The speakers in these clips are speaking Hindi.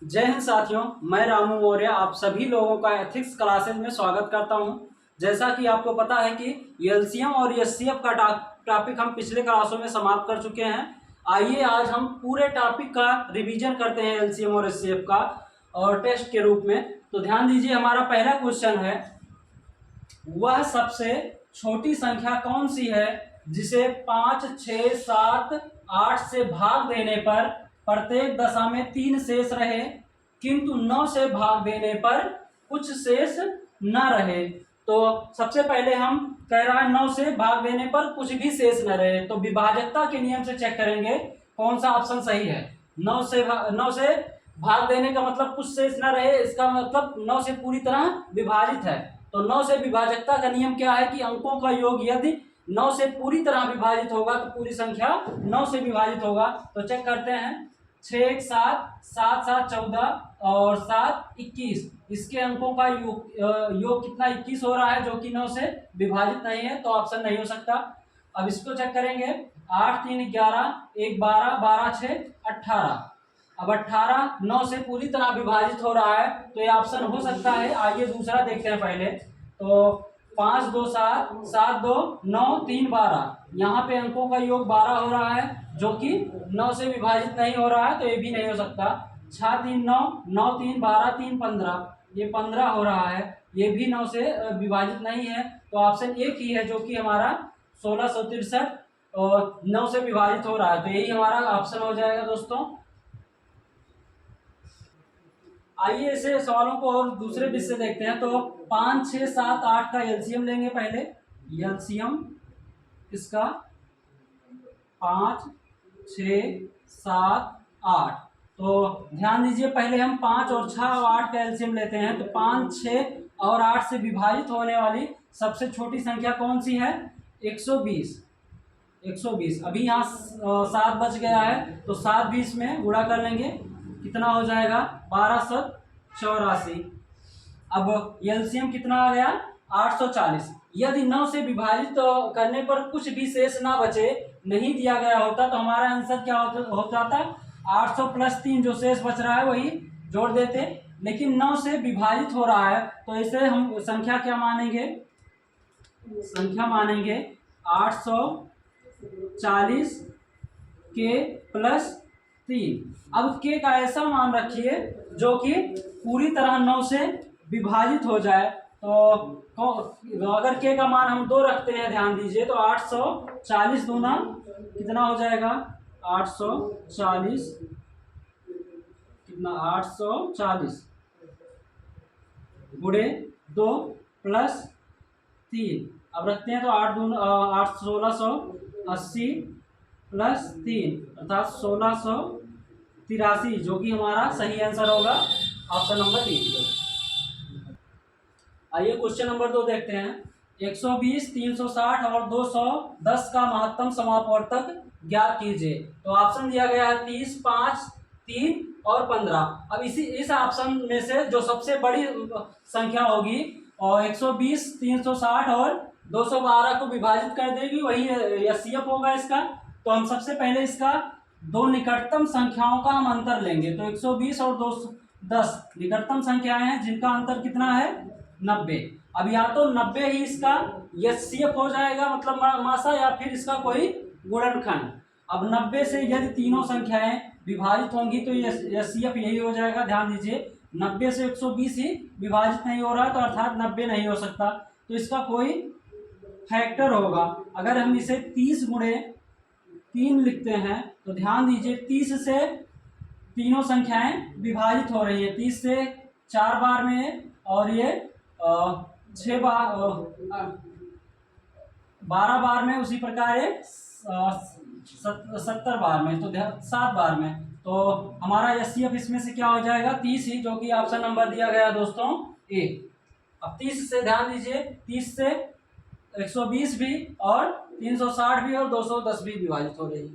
जय हिंद साथियों, मैं रामू मौर्य आप सभी लोगों का एथिक्स क्लासेज में स्वागत करता हूं। जैसा कि आपको पता है कि एलसीएम और एचसीएफ का टॉपिक हम पिछले क्लासों में समाप्त कर चुके हैं। आइए आज हम पूरे टॉपिक का रिवीजन करते हैं एलसीएम और एचसीएफ का और टेस्ट के रूप में। तो ध्यान दीजिए, हमारा पहला क्वेश्चन है, वह सबसे छोटी संख्या कौन सी है जिसे 5, 6, 7, 8 से भाग देने पर प्रत्येक दशा में 3 शेष रहे किंतु 9 से भाग देने पर कुछ शेष न रहे। तो सबसे पहले हम कह रहा है 9 से भाग देने पर कुछ भी शेष न रहे, तो विभाजकता के नियम से चेक करेंगे कौन सा ऑप्शन सही है। 9 से भाग देने का मतलब कुछ शेष न रहे, इसका मतलब 9 से पूरी तरह विभाजित है। तो 9 से विभाजकता का नियम क्या है कि अंकों का योग यदि 9 से पूरी तरह विभाजित होगा तो पूरी संख्या 9 से विभाजित होगा। तो चेक करते हैं, 6, 7, 7, 7, 14 और 7, 21। इसके अंकों का योग कितना 21 हो रहा है, जो कि 9 से विभाजित नहीं है, तो ऑप्शन नहीं हो सकता। अब इसको चेक करेंगे, 8, 3, 11, 1, 12, 12, 6, 18। अब 18 9 से पूरी तरह विभाजित हो रहा है, तो ये ऑप्शन हो सकता है। आइए दूसरा देखते हैं पहले। तो 5, 2, 7, 7, 2, 9, 3, 12। यहाँ पे अंकों का योग 12 हो रहा है, जो कि 9 से विभाजित नहीं हो रहा है, तो ये भी नहीं हो सकता। 6, 3, 9, 9, 3, 12, 3, 15, ये 15 हो रहा है, ये भी 9 से विभाजित नहीं है। तो ऑप्शन एक ही है, जो कि हमारा 1663 और 9 से विभाजित हो रहा है, तो यही हमारा ऑप्शन हो जाएगा दोस्तों। आइए ऐसे सवालों को और दूसरे विधि से देखते हैं। तो 5, 6, 7, 8 का एलसीएम लेंगे पहले। एलसीएम इसका 5, 6, 7, 8। तो ध्यान दीजिए, पहले हम 5 और 6 और 8 का एलसीएम लेते हैं। तो 5, 6 और 8 से विभाजित होने वाली सबसे छोटी संख्या कौन सी है? 120। 120। अभी यहाँ 7 बच गया है, तो 7 भी इसमें गुणा कर लेंगे, कितना हो जाएगा? 1284। अब एलसीएम कितना आ गया? 840। यदि 9 से विभाजित करने पर कुछ भी शेष ना बचे, नहीं दिया गया होता, तो हमारा आंसर क्या हो जाता? 800 प्लस 3, जो शेष बच रहा है वही जोड़ देते। लेकिन 9 से विभाजित हो रहा है, तो इसे हम संख्या क्या मानेंगे? संख्या मानेंगे 840 के प्लस 3। अब के का ऐसा मान रखिए जो कि पूरी तरह 9 से विभाजित हो जाए। तो अगर के का मान हम 2 रखते हैं, ध्यान दीजिए, तो 840 दूना कितना हो जाएगा? 840 कितना? 840 गुणे 2 प्लस 3। अब रखते हैं तो 8 दूना 8, 1680 प्लस 3 अर्थात 1683, जो कि हमारा सही आंसर होगा ऑप्शन नंबर डी। आइए क्वेश्चन नंबर 2 देखते हैं। 120, 360 और 210 का महत्तम समापवर्तक ज्ञात कीजिए। तो ऑप्शन दिया गया है 30, 5, 3 और 15। अब इस ऑप्शन में से जो सबसे बड़ी संख्या होगी और 120, 360 और 212 को विभाजित कर देगी, वही एचसीएफ होगा इसका। तो हम सबसे पहले इसका दो निकटतम संख्याओं का हम अंतर लेंगे। तो 120 और 210 निकटतम संख्याएं हैं जिनका अंतर कितना है? 90। अब या तो 90 ही इसका एचसीएफ हो जाएगा, मतलब मासा, या फिर इसका कोई गुणनखंड। अब 90 से यदि तीनों संख्याएं विभाजित होंगी तो एचसीएफ यही हो जाएगा। ध्यान दीजिए, 90 से 120 ही विभाजित नहीं हो रहा है, तो अर्थात 90 नहीं हो सकता, तो इसका कोई फैक्टर होगा। अगर हम इसे 30 गुणे 3 लिखते हैं, तो ध्यान दीजिए 30 से तीनों संख्याएं विभाजित हो रही है। 30 से 4 बार में और ये 6 बार 12 बार में, उसी प्रकार 70 बार में, तो 7 बार में। तो हमारा एचसीएफ इसमें से क्या हो जाएगा? 30 ही, जो कि ऑप्शन नंबर दिया गया दोस्तों ए। अब 30 से ध्यान दीजिए, 30 से 120 भी और 360 भी और 210 भी विभाजित हो रही है।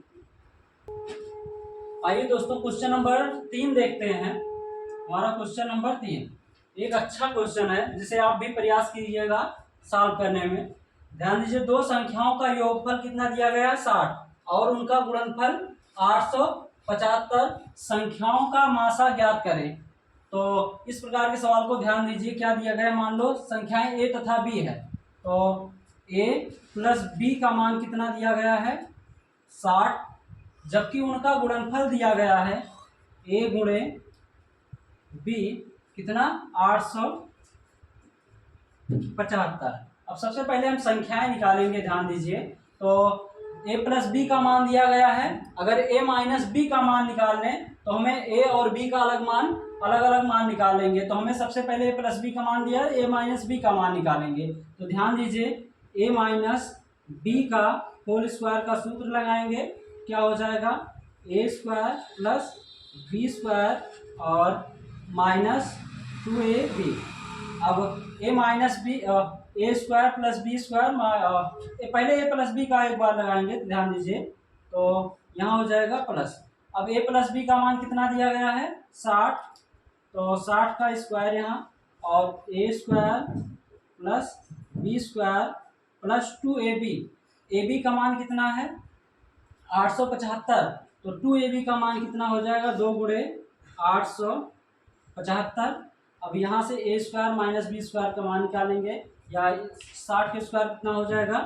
आइए दोस्तों क्वेश्चन नंबर 3 देखते हैं। हमारा क्वेश्चन नंबर 3 एक अच्छा क्वेश्चन है, जिसे आप भी प्रयास कीजिएगा सॉल्व करने में। ध्यान दीजिए, दो संख्याओं का योगफल कितना दिया गया है? 60 और उनका गुणनफल 75 संख्याओं का मासा ज्ञात करें। तो इस प्रकार के सवाल को ध्यान दीजिए। क्या दिया गया है, मान लो संख्याएं ए तथा बी है, तो ए प्लस बी का मान कितना दिया गया है 60, जबकि उनका गुणनफल दिया गया है ए गुणे बी कितना 875। अब सबसे पहले हम संख्याएं निकालेंगे, ध्यान दीजिए। तो a प्लस बी का मान दिया गया है, अगर a माइनस बी का मान निकालने तो हमें a और b का अलग अलग मान निकालेंगे। तो हमें सबसे पहले a प्लस बी का मान दिया है, a माइनस बी का मान निकालेंगे। तो ध्यान दीजिए, a माइनस बी का होल स्क्वायर का सूत्र लगाएंगे, क्या हो जाएगा a square plus B square और माइनस 2ab। अब a minus B A square plus B square, पहले ए प्लस बी का एक बार लगाएंगे, ध्यान दीजिए। तो यहाँ हो जाएगा प्लस। अब ए प्लस बी का मान कितना दिया गया है 60, तो 60 का स्क्वायर यहाँ, और A square plus B square plus 2ab। A B का मान कितना है 875, तो 2ab का मान कितना हो जाएगा 2 गुणे 875। अब यहाँ से ए स्क्वायर माइनस बी स्क्वायर का मान निकालेंगे, या 60 के स्क्वायर कितना हो जाएगा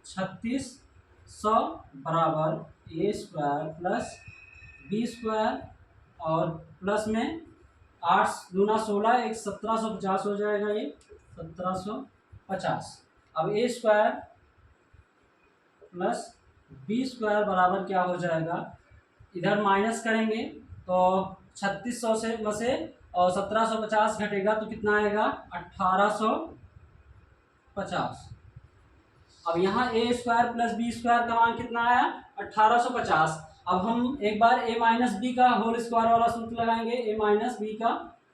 3600 बराबर A square plus B square और प्लस में 8 दूना 16, एक 1750 हो जाएगा, ये 1750। अब ए स्क्वायर प्लस बी स्क्वायर बराबर क्या हो जाएगा, इधर माइनस करेंगे तो 3600 से और 1750 घटेगा तो कितना आएगा 1850। अब यहाँ A square plus B square का मान कितना आया 1850। अब हम एक बार ए माइनस बी का होल स्क्वायर वाला सूत्र लगाएंगे, ए माइनस बी का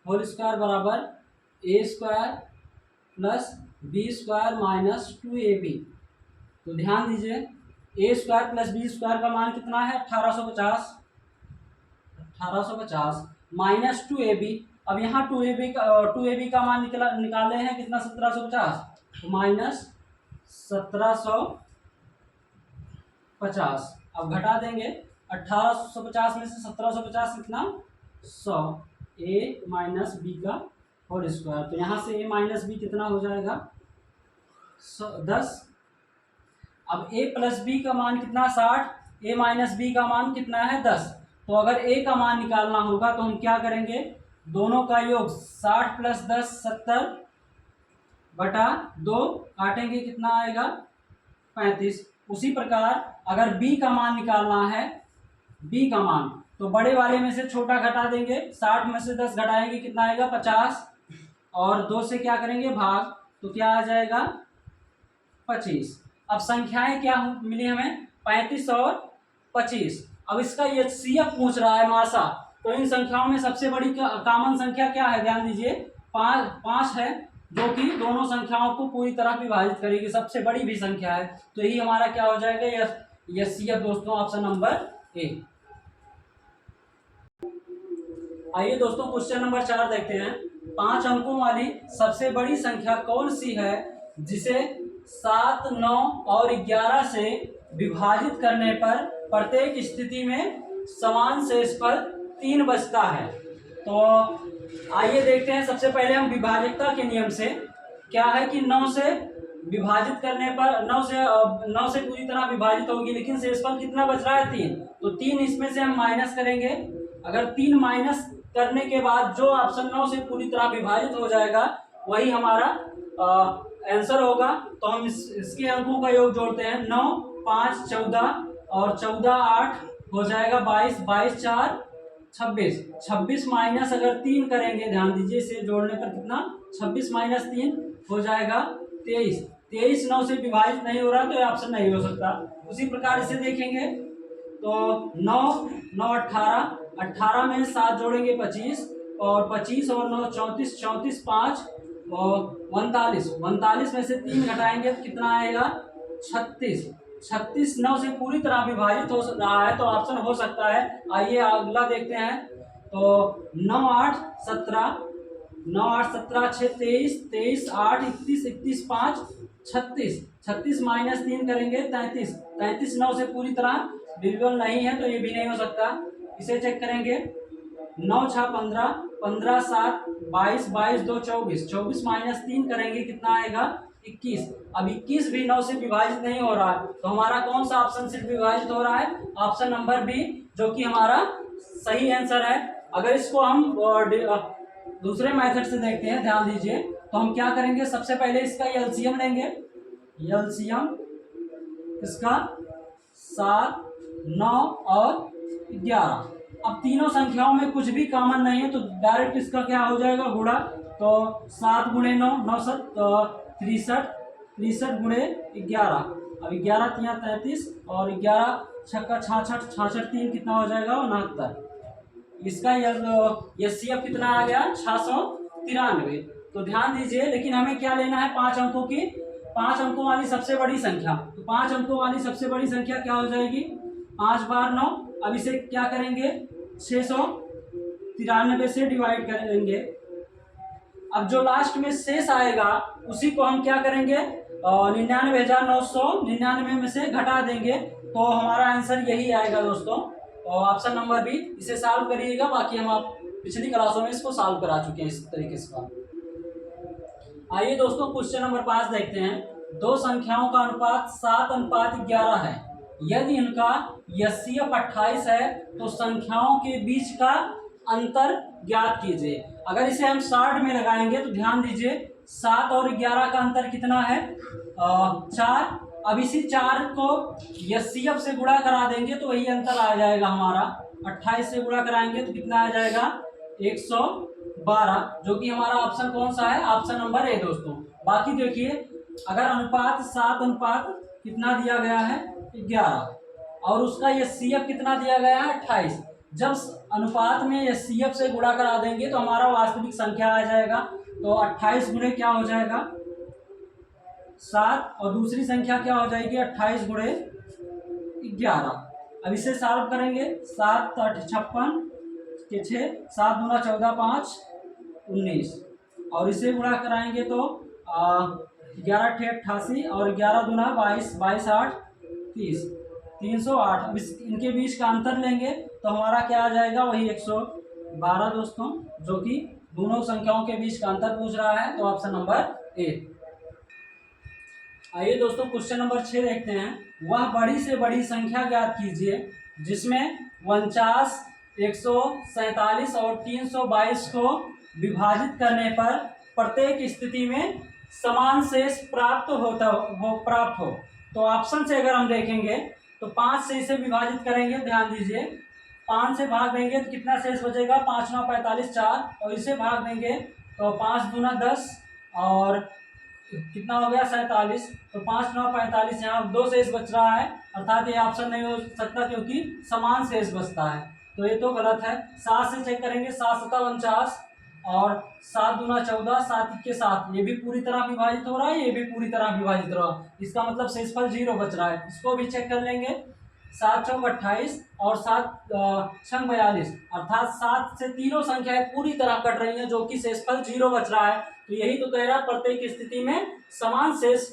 होल स्क्वायर बराबर A square plus B square minus 2ab। तो ध्यान दीजिए, A square plus B square का मान कितना है 1850 माइनस 2ab। अब यहाँ 2ab का मान निकाले हैं कितना 1750, तो माइनस 1750। अब घटा देंगे 1850 में से 1750 कितना 100, ए माइनस बी का होल स्क्वायर। तो यहाँ से ए माइनस बी कितना हो जाएगा 10। अब a प्लस बी का मान कितना 60, a माइनस बी का मान कितना है 10। तो अगर a का मान निकालना होगा तो हम क्या करेंगे, दोनों का योग 60 प्लस 10 70 बटा 2 काटेंगे, कितना आएगा 35। उसी प्रकार अगर b का मान निकालना है, b का मान, तो बड़े वाले में से छोटा घटा देंगे, 60 में से 10 घटाएंगे कितना आएगा 50, और 2 से क्या करेंगे भाग, तो क्या आ जाएगा 25। अब संख्याएं क्या मिली हमें 35 और 25। अब इसका HCF पूछ रहा है मासा, तो इन संख्याओं में सबसे बड़ी कॉमन संख्या क्या है, ध्यान दीजिए 5 है, जो कि दोनों संख्याओं को पूरी तरह विभाजित करेगी, सबसे बड़ी भी संख्या है। तो यही हमारा क्या हो जाएगा HCF दोस्तों, ऑप्शन नंबर ए। आइए दोस्तों क्वेश्चन नंबर 4 देखते हैं। 5 अंकों वाली सबसे बड़ी संख्या कौन सी है जिसे 7, 9 और 11 से विभाजित करने पर प्रत्येक स्थिति में समान शेषफल 3 बचता है। तो आइए देखते हैं। सबसे पहले हम विभाजकता के नियम से, क्या है कि 9 से विभाजित करने पर 9 से पूरी तरह विभाजित होगी, लेकिन शेषफल कितना बच रहा है 3, तो 3 इसमें से हम माइनस करेंगे। अगर 3 माइनस करने के बाद जो ऑप्शन 9 से पूरी तरह विभाजित हो जाएगा वही हमारा आंसर होगा। तो हम इसके अंकों का योग जोड़ते हैं, 9 5 14 और 14 8 हो जाएगा 22, 22 4 26, 26 माइनस अगर 3 करेंगे, ध्यान दीजिए इसे जोड़ने पर कितना 26 माइनस 3 हो जाएगा 23, 23 9 से विभाजित नहीं हो रहा तो ये ऑप्शन नहीं हो सकता। उसी प्रकार इसे देखेंगे तो 9 9 18, 18 में 7 जोड़ेंगे 25, और 25 और 9 34, 34 5 और 39, 39 में से 3 घटाएंगे तो कितना आएगा 36, 36 9 से पूरी तरह विभाजित हो रहा है तो ऑप्शन हो सकता है। आइए अगला देखते हैं। तो 9 8 17, 9 8 17 6 23, 23 8 31, 31 5 36, 36 माइनस 3 करेंगे 33, 33 9 से पूरी तरह डिविजिबल नहीं है तो ये भी नहीं हो सकता। इसे चेक करेंगे। 9 6 15, 15 7 22, 22 2 24, 24 माइनस 3 करेंगे कितना आएगा 21। अब 21 भी 9 से विभाजित नहीं हो रहा है, तो हमारा कौन सा ऑप्शन सिर्फ विभाजित हो रहा है, ऑप्शन नंबर बी, जो कि हमारा सही आंसर है। अगर इसको हम दूसरे मेथड से देखते हैं, ध्यान दीजिए, तो हम क्या करेंगे, सबसे पहले इसका एलसीएम लेंगे। एलसीएम इसका 7 9 और 11। अब तीनों संख्याओं में कुछ भी कॉमन नहीं है, तो डायरेक्ट इसका क्या हो जाएगा गुणा। तो 7 गुणे 9, 9 7 63, 63 गुणे 11। अब 11 3 33 और 11 छक्का 66, 66 3 कितना हो जाएगा 69। इसका एचसीएफ कितना आ गया 693। तो ध्यान दीजिए, लेकिन हमें क्या लेना है 5 अंकों की, 5 अंकों वाली सबसे बड़ी संख्या। तो 5 अंकों वाली सबसे बड़ी संख्या क्या हो जाएगी 5 बार 9। अब इसे क्या करेंगे 693 से डिवाइड करेंगे। अब जो लास्ट में शेष आएगा उसी को हम क्या करेंगे 99,999 में से घटा देंगे, तो हमारा आंसर यही आएगा दोस्तों, ऑप्शन नंबर बी। इसे सॉल्व करिएगा, बाकी हम आप पिछली क्लासों में इसको सॉल्व करा चुके हैं इस तरीके से। आइए दोस्तों क्वेश्चन नंबर 5 देखते हैं। दो संख्याओं का अनुपात 7:11 है। यदि इनका एचसीएफ 28 है तो संख्याओं के बीच का अंतर ज्ञात कीजिए। अगर इसे हम शॉर्ट में लगाएंगे तो ध्यान दीजिए 7 और 11 का अंतर कितना है 4। अब इसी 4 को एचसीएफ से गुणा करा देंगे तो वही अंतर आ जाएगा हमारा। 28 से गुणा कराएंगे तो कितना आ जाएगा 112, जो कि हमारा ऑप्शन कौन सा है, ऑप्शन नंबर ए दोस्तों। बाकी देखिए, अगर अनुपात 7 अनुपात कितना दिया गया है 11 और उसका एचसीएफ कितना दिया गया है 28, जब अनुपात में एचसीएफ से गुणा करा देंगे तो हमारा वास्तविक संख्या आ जाएगा। तो 28 गुणे क्या हो जाएगा 7 और दूसरी संख्या क्या हो जाएगी 28 गुणे 11। अब इसे सॉल्व करेंगे 7 8 56 के 6, 7 दूना 14 5 19 और इसे गुणा कराएंगे तो 11 8 88 और 11 दूना 22, 22 8 30, 308। अब इनके बीच का अंतर लेंगे तो हमारा क्या आ जाएगा वही 112 दोस्तों, जो कि दोनों संख्याओं के बीच का अंतर पूछ रहा है, तो ऑप्शन नंबर ए। आइए दोस्तों क्वेश्चन नंबर 6 देखते हैं। वह बड़ी से बड़ी संख्या ज्ञात कीजिए जिसमें 49, 147 और 322 को विभाजित करने पर प्रत्येक स्थिति में समान शेष प्राप्त हो। तो ऑप्शन से अगर हम देखेंगे तो 5 से इसे विभाजित करेंगे, ध्यान दीजिए 5 से भाग देंगे तो कितना शेष बचेगा 5 9 45 4 और इसे भाग देंगे तो 5 दूना 10 और कितना हो गया 47। तो 5 9 45, यहाँ 2 शेष बच रहा है, अर्थात ये ऑप्शन नहीं हो सकता क्योंकि समान शेष बचता है, तो ये तो गलत है। 7 से चेक करेंगे 7 7 49 और 7 दूना 14, 7 के 7, ये भी पूरी तरह विभाजित हो रहा है, ये भी पूरी तरह विभाजित हो रहा है, इसका मतलब शेषफल 0 बच रहा है। इसको भी चेक कर लेंगे 7 चौक 28 और 7 छंग 42, अर्थात 7 से तीनों संख्याएं पूरी तरह कट रही हैं, जो कि शेषफल 0 बच रहा है। तो यही तो कह रहा है प्रत्येक स्थिति में समान शेष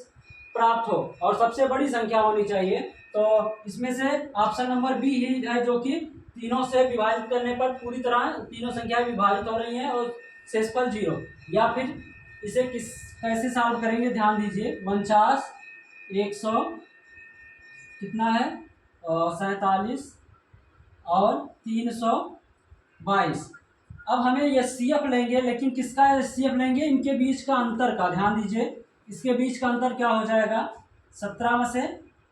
प्राप्त हो और सबसे बड़ी संख्या होनी चाहिए। तो इसमें से ऑप्शन नंबर बी ही है, जो कि तीनों से विभाजित करने पर पूरी तरह तीनों संख्याएं विभाजित हो रही हैं और शेषफल 0। या फिर इसे कैसे सॉल्व करेंगे, ध्यान दीजिए 49 100 कितना है 47 और 322। अब हमें एचसीएफ लेंगे, लेकिन किसका एचसीएफ लेंगे, इनके बीच का अंतर का। ध्यान दीजिए इसके बीच का अंतर क्या हो जाएगा 17 में से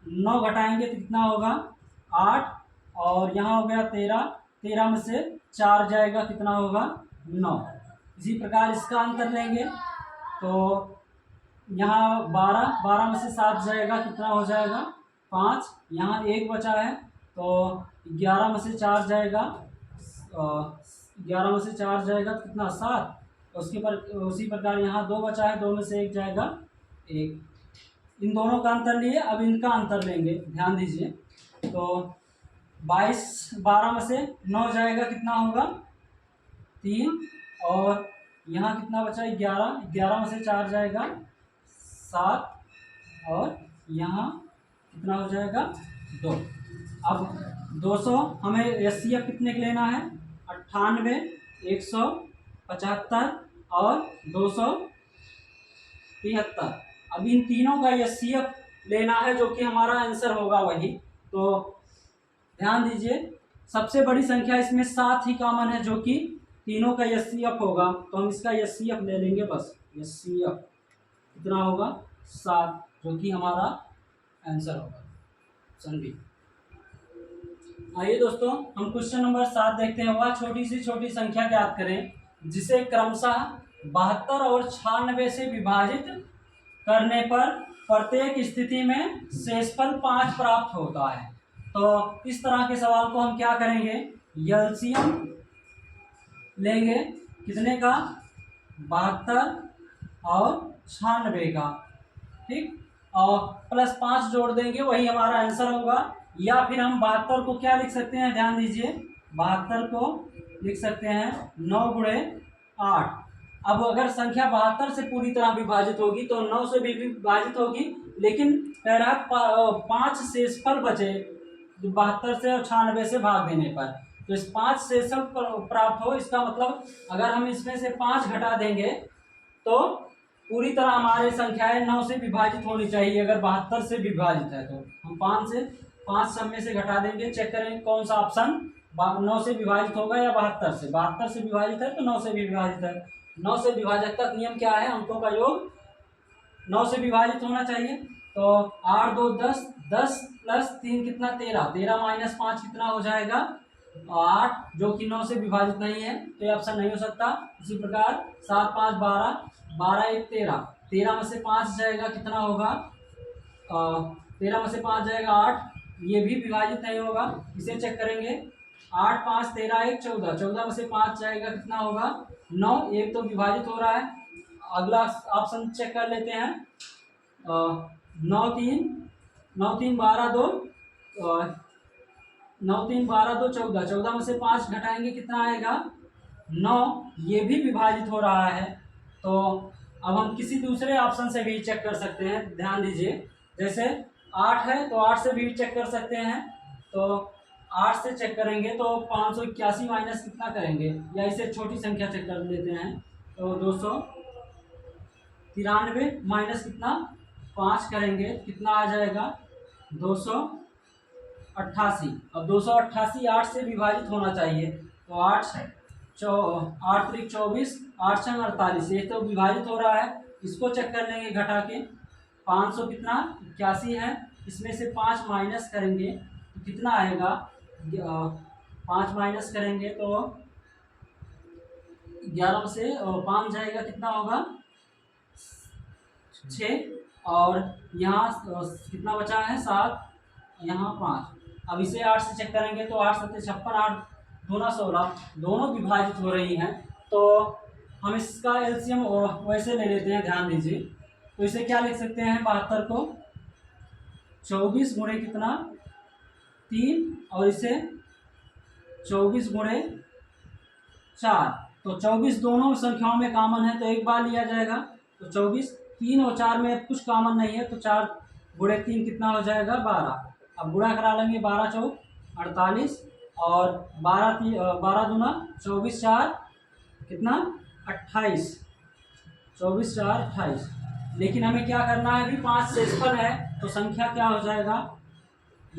9 घटाएंगे तो कितना होगा 8 और यहाँ हो गया 13, 13 में से 4 जाएगा कितना होगा 9। इसी प्रकार इसका अंतर लेंगे तो यहाँ 12, 12 में से 7 जाएगा कितना हो जाएगा 5, यहाँ 1 बचा है तो 11 में से 4 जाएगा 11 में से 4 जाएगा तो कितना 7। उसी प्रकार यहाँ 2 बचा है, 2 में से 1 जाएगा 1। इन दोनों का अंतर लिए, अब इनका अंतर लेंगे, ध्यान दीजिए तो 22, 12 में से 9 जाएगा कितना होगा 3 और यहाँ कितना बचा 11, 11 में से 4 जाएगा 7 और यहाँ कितना हो जाएगा 2। अब 200 हमें एचसीएफ कितने का लेना है, 98, 175 और 273। अब इन तीनों का एचसीएफ लेना है जो कि हमारा आंसर होगा वही। तो ध्यान दीजिए, सबसे बड़ी संख्या इसमें 7 ही कॉमन है जो कि तीनों का एचसीएफ होगा, तो हम इसका एचसीएफ ले लेंगे बस। एचसीएफ कितना होगा, 7, जो कि हमारा आंसर होगा ऑप्शन बी। आइए दोस्तों, हम क्वेश्चन नंबर 7 देखते हैं। वह छोटी से छोटी संख्या ज्ञात करें जिसे क्रमशः 72 और 96 से विभाजित करने पर प्रत्येक स्थिति में शेषफल 5 प्राप्त होता है। तो इस तरह के सवाल को हम क्या करेंगे, एलसीएम लेंगे कितने का, 72 और 96 का, ठीक, और प्लस 5 जोड़ देंगे, वही हमारा आंसर होगा। या फिर हम 72 को क्या लिख सकते हैं, ध्यान दीजिए, 72 को लिख सकते हैं 9 गुणे 8। अब अगर संख्या 72 से पूरी तरह विभाजित होगी तो 9 से भी विभाजित होगी, लेकिन कह रहा 5 शेषफल बचे 72 से और 96 से भाग देने पर, तो इस 5 शेषफल प्राप्त हो। इसका मतलब अगर हम इसमें से 5 घटा देंगे तो पूरी तरह हमारी संख्याएं 9 से विभाजित होनी चाहिए। अगर 72 से विभाजित है तो हम 5 सब में से घटा देंगे। चेक करें कौन सा ऑप्शन 9 से विभाजित होगा या 72 से। 72 से विभाजित है तो 9 से भी विभाजित है। 9 से विभाजक का नियम क्या है, अंकों का योग 9 से विभाजित होना चाहिए। तो 8 2 10, 10 प्लस 3 कितना, 13, 13 माइनस 5 कितना हो जाएगा, 8, जो कि 9 से विभाजित नहीं है तो ये ऑप्शन नहीं हो सकता। इसी प्रकार 7 5 12, 12 1 13, 13 में से 5 जाएगा कितना होगा, 13 में से 5 जाएगा 8, ये भी विभाजित नहीं होगा। इसे चेक करेंगे, 8 5 13 1 14, 14 में से 5 जाएगा कितना होगा 9, एक तो विभाजित हो रहा है। अगला ऑप्शन चेक कर लेते हैं, 9 3 12 2, 9 3 12 2 14, 14 में से 5 घटाएंगे कितना आएगा 9, ये भी विभाजित हो रहा है। तो अब हम किसी दूसरे ऑप्शन से भी चेक कर सकते हैं। ध्यान दीजिए, जैसे 8 है तो 8 से भी चेक कर सकते हैं। तो 8 से चेक करेंगे तो 581 माइनस कितना करेंगे, या इसे छोटी संख्या चेक कर लेते हैं। तो 293 माइनस कितना 5 करेंगे कितना आ जाएगा 288। अब 288 8 से विभाजित होना चाहिए, तो 8 3 24, 8 6 48, ये तो विभाजित हो रहा है। इसको चेक कर लेंगे घटा के, 500 कितना 81 है, इसमें से 5 माइनस करेंगे तो कितना आएगा, 5 माइनस करेंगे तो 11 में से 5 जाएगा कितना होगा 6, और यहाँ कितना बचा है 7, यहाँ 5। अब इसे 8 से चेक करेंगे तो 8 7 56, 8 2 16, दोनों विभाजित हो रही हैं। तो हम इसका एलसीएम वैसे ले लेते हैं, ध्यान दीजिए। तो इसे क्या लिख सकते हैं, 72 को 24 गुणे कितना 3, और इसे 24 गुणे 4। तो 24 दोनों संख्याओं में कॉमन है तो एक बार लिया जाएगा। तो 24, 3 और 4 में कुछ कॉमन नहीं है तो 4 गुणे 3 कितना हो जाएगा 12। अब गुणा करा लेंगे, 12 चौक 48 और 12 दूना 24 4 कितना 28, 24 4 28। लेकिन हमें क्या करना है, अभी 5 शेषफल है तो संख्या क्या हो जाएगा,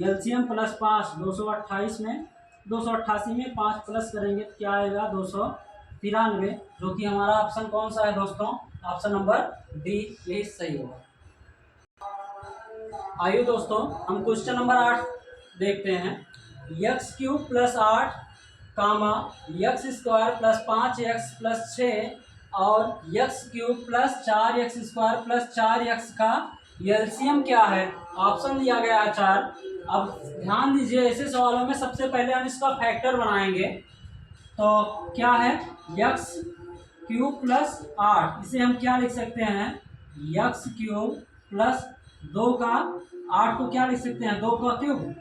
एलसीएम प्लस 5, 228 में 288 में 5 प्लस करेंगे तो क्या आएगा 293, जो कि हमारा ऑप्शन कौन सा है दोस्तों, ऑप्शन नंबर डी, यही सही होगा। आइए दोस्तों, हम क्वेश्चन नंबर 8 देखते हैं। X cube plus 8 comma X square plus 5x plus 6 और X cube plus 4x square plus 4x का एलसीएम क्या है। ऑप्शन दिया गया है 4। अब ध्यान दीजिए, ऐसे सवालों में सबसे पहले हम इसका फैक्टर बनाएंगे। तो क्या है, एक्स क्यूब प्लस 8, इसे हम क्या लिख सकते हैं, एक्स क्यूब प्लस 2 का 8 को क्या लिख सकते हैं 2 का क्यूब।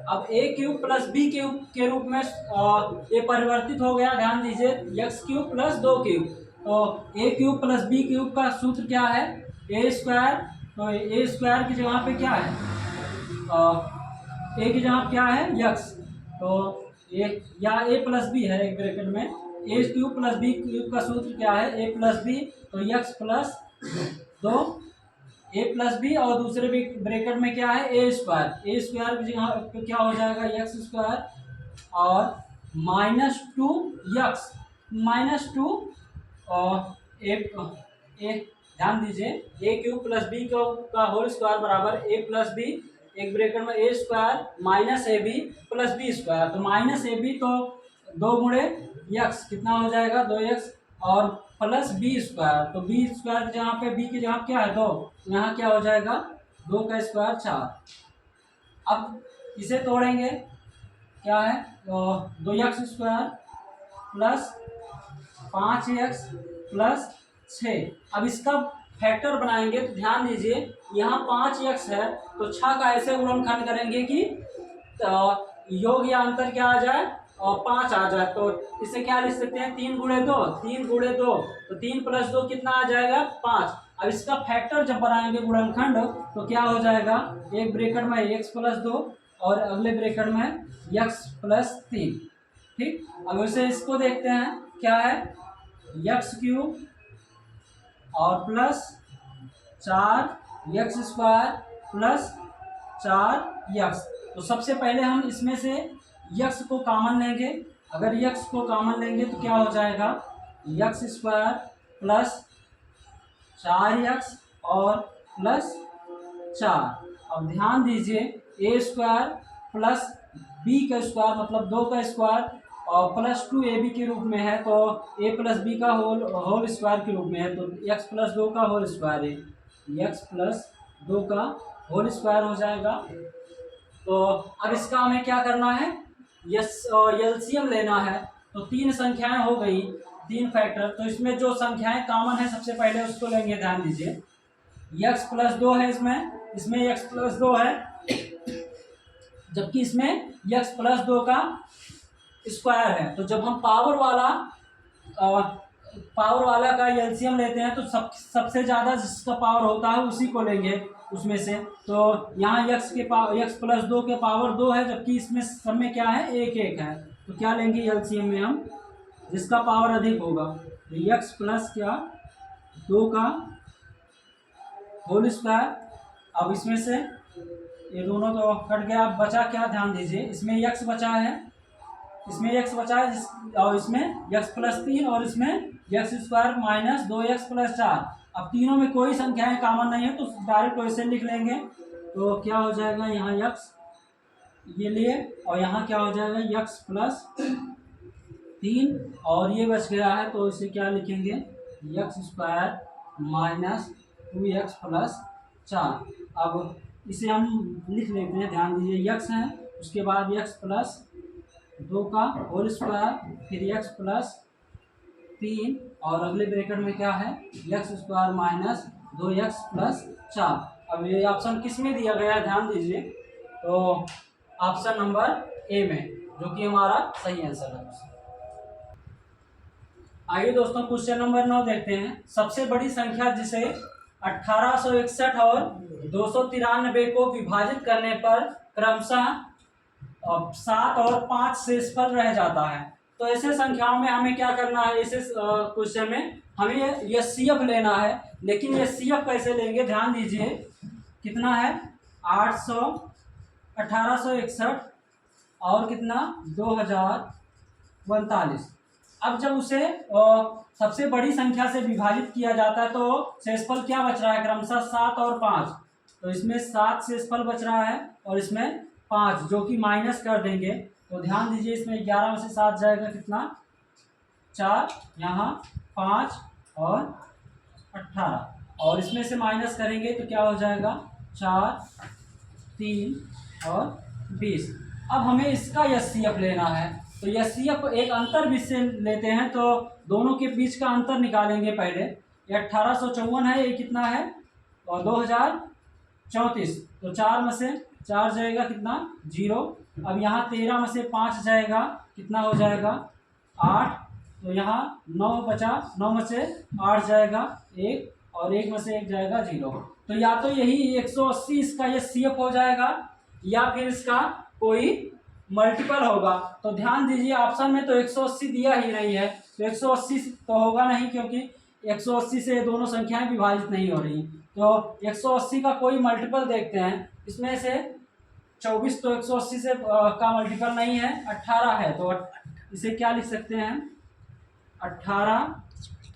अब ए क्यूब प्लस बी क्यूब के रूप में ये परिवर्तित हो गया। ध्यान दीजिए, एक्स क्यूब प्लस 2 क्यूब, तो ए क्यूब प्लस बी क्यूब का सूत्र क्या है, ए स्क्वायर। तो ए स्क्वायर की जगह पे क्या है, ए की जगह क्या है एक्स, तो एक या ए प्लस बी है एक ब्रैकेट में, ए क्यूब प्लस बी क्यूब का सूत्र क्या है, ए प्लस बी, तो एक्स प्लस 2 ए प्लस बी, और दूसरे भी ब्रैकेट में क्या है ए स्क्वायर, ए स्क्वायर यहाँ पे क्या हो जाएगा एक्स स्क्वायर और -2 एक्स -2 और एक ध्यान दीजिए ए क्यूब प्लस बी का होल स्क्वायर बराबर ए प्लस बी, एक ब्रैकेट में A square minus A B plus B square, तो माइनस ए बी तो 2 गुणे एक्स कितना हो जाएगा 2x और प्लस बी स्क्वायर, तो बी स्क्वायर जहाँ पे बी की जगह क्या है 2, यहाँ क्या हो जाएगा 2 का स्क्वायर 4। अब इसे तोड़ेंगे क्या है तो 2x square plus 5x plus 6। अब इसका फैक्टर बनाएंगे तो ध्यान दीजिए यहाँ 5x है तो 6 का ऐसे गुणनखंड करेंगे कि योग या अंतर क्या आ जाए और 5 आ जाए, तो इसे क्या लिख सकते हैं 3 गुणे 2, 3 गुणे 2 तो 3 प्लस 2 कितना आ जाएगा 5। अब इसका फैक्टर जब बनाएंगे गुणनखंड तो क्या हो जाएगा, एक ब्रैकेट में x प्लस 2 और अगले ब्रैकेट में x प्लस 3। ठीक, अब इसे इसको देखते हैं क्या है एक्स क्यूब और plus 4x square plus 4x। तो सबसे पहले हम इसमें से x को कॉमन लेंगे, अगर x को कॉमन लेंगे तो क्या हो जाएगा x स्क्वायर प्लस 4x और प्लस 4। अब ध्यान दीजिए ए स्क्वायर प्लस बी का स्क्वायर मतलब 2 का स्क्वायर और प्लस 2ab के रूप में है, तो a प्लस बी का होल स्क्वायर के रूप में है, तो x प्लस 2 का होल स्क्वायर है, x प्लस 2 का होल स्क्वायर हो जाएगा। तो अब इसका हमें क्या करना है एलसीएम लेना है, तो 3 संख्याएं हो गई 3 फैक्टर, तो इसमें जो संख्याएं कॉमन है सबसे पहले उसको लेंगे। ध्यान दीजिए x प्लस 2 है, इसमें x प्लस 2 है, जबकि इसमें x प्लस 2 का स्क्वायर है, तो जब हम पावर वाला का एलसीएम लेते हैं तो सबसे ज़्यादा जिसका पावर होता है उसी को लेंगे उसमें से। तो यहाँ x प्लस 2 के पावर 2 है, जबकि इसमें सब में क्या है 1 है, तो क्या लेंगे एलसीएम में हम जिसका पावर अधिक होगा, तो x प्लस क्या 2 का होल स्क्वायर। अब इसमें से ये दोनों तो कट गया, अब बचा क्या ध्यान दीजिए इसमें x बचा है, और इसमें x प्लस 3 और इसमें x square minus 2x plus 4। अब तीनों में कोई संख्याएं कॉमन नहीं है तो डायरेक्ट वैसे लिख लेंगे, तो क्या हो जाएगा यहाँ x ये लिए और यहाँ क्या हो जाएगा x प्लस 3 और ये बच गया है, तो इसे क्या लिखेंगे x square minus 2x plus 4। अब इसे हम लिख लेते हैं, ध्यान दीजिए x है उसके बाद x प्लस 2 का होल स्क्वायर फिर x प्लस 3 और अगले ब्रैकेट में क्या है x square minus 2x plus 4। अब ये ऑप्शन किस में दिया गया है ध्यान दीजिए, तो ऑप्शन नंबर ए में, जो कि हमारा सही आंसर है। आइए दोस्तों क्वेश्चन नंबर 9 देखते हैं। सबसे बड़ी संख्या जिसे 1861 और 293 को विभाजित करने पर क्रमशः 7 और 5 शेषफल रह जाता है, तो ऐसे संख्याओं में हमें क्या करना है, ऐसे क्वेश्चन में हमें एचसीएफ लेना है। लेकिन एचसीएफ कैसे लेंगे ध्यान दीजिए, कितना है 1861 और कितना 2049। अब जब उसे सबसे बड़ी संख्या से विभाजित किया जाता है तो शेषफल क्या बच रहा है क्रमशः 7 और 5, तो इसमें 7 शेषफल बच रहा है और इसमें 5 जो कि माइनस कर देंगे, तो ध्यान दीजिए इसमें 11 में से 7 जाएगा कितना 4, यहाँ 5 और 18 और इसमें से माइनस करेंगे तो क्या हो जाएगा 4, 3 और 20। अब हमें इसका एचसीएफ लेना है, तो एचसीएफ एक अंतर बीच से लेते हैं, तो दोनों के बीच का अंतर निकालेंगे पहले। ये 1854 है, ये कितना है और 2034, तो 4 में से 4 जाएगा कितना 0। अब यहाँ 13 में से 5 जाएगा कितना हो जाएगा 8, तो यहाँ 9 बचा, 9 में से 8 जाएगा 1 और 1 में से 1 जाएगा 0। तो या तो यही 180 इसका एचसीएफ हो जाएगा या फिर इसका कोई मल्टीपल होगा। तो ध्यान दीजिए ऑप्शन में तो 180 दिया ही नहीं है, तो 180 तो होगा नहीं, क्योंकि 180 से दोनों संख्याएं विभाजित नहीं हो रही। तो 180 का कोई मल्टीपल देखते हैं, इसमें से 24 तो 180 से का मल्टीपल नहीं है, 18 है। तो इसे क्या लिख सकते हैं, 18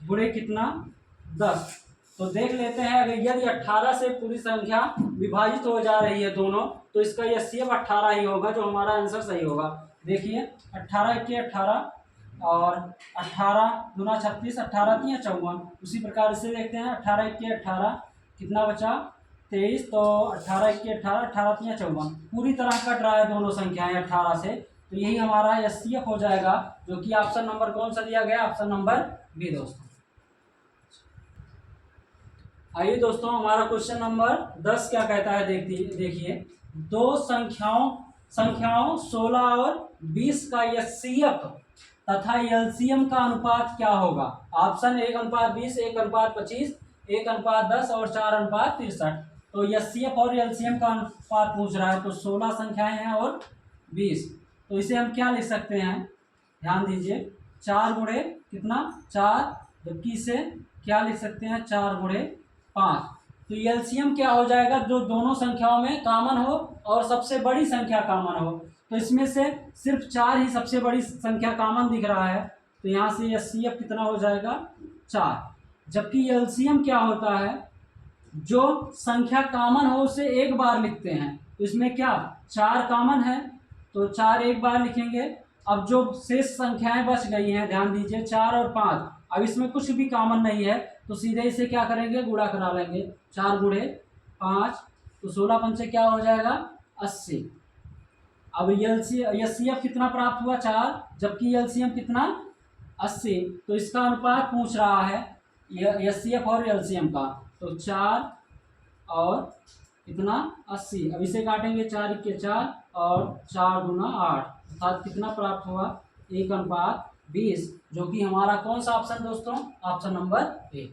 बुरे कितना 10। तो देख लेते हैं, अगर यदि 18 से पूरी संख्या विभाजित हो जा रही है दोनों, तो इसका एचसीएफ 18 ही होगा, जो हमारा आंसर सही होगा। देखिए 18 के 18 और 18 दूना 36, 18 3 54। उसी प्रकार से देखते हैं 18 के 18 कितना बचा 23। तो 18 के 18, 18 3 54, पूरी तरह कट रहा है दोनों संख्याएं 18 से। तो यही हमारा एचसीएफ हो जाएगा, जो कि ऑप्शन नंबर कौन सा दिया गया, ऑप्शन नंबर बी दोस्तों। आइए दोस्तों, हमारा क्वेश्चन नंबर 10 क्या कहता है, देखिए दो संख्याओं 16 और 20 का एचसीएफ तथा एलसीएम का अनुपात क्या होगा। ऑप्शन 1:20, 1:25, 1:10 और 4:63। तो एचसीएफ और एलसीएम का अनुपात पूछ रहा है। तो 16 संख्याएं हैं और 20, तो इसे हम क्या लिख सकते हैं, ध्यान दीजिए 4 गुणे कितना 4, जबकि इसे क्या लिख सकते हैं 4 गुणे 5। तो एलसीएम क्या हो जाएगा, जो दोनों संख्याओं में कॉमन हो और सबसे बड़ी संख्या कॉमन हो। तो इसमें से सिर्फ 4 ही सबसे बड़ी संख्या कॉमन दिख रहा है, तो यहाँ से एचसीएफ कितना हो जाएगा 4। जबकि एलसीएम क्या होता है, जो संख्या कॉमन हो उसे एक बार लिखते हैं। तो इसमें क्या 4 कॉमन है, तो 4 एक बार लिखेंगे। अब जो शेष संख्याएं बच गई हैं, ध्यान दीजिए 4 और 5, अब इसमें कुछ भी कॉमन नहीं है, तो सीधे इसे क्या करेंगे, गुणा करा लेंगे। 4 गुणे 5, तो 16 पंचे क्या हो जाएगा 80। अब एचसीएफ कितना प्राप्त हुआ 4, जबकि एलसीएम कितना 80। तो इसका अनुपात पूछ रहा है एचसीएफ और एलसीएम का। तो 4 और कितना 80। अब इसे काटेंगे 4 के 4 और 4 दूना 8, अर्थात कितना प्राप्त हुआ 1:20, जो कि हमारा कौन सा ऑप्शन दोस्तों, ऑप्शन नंबर ए।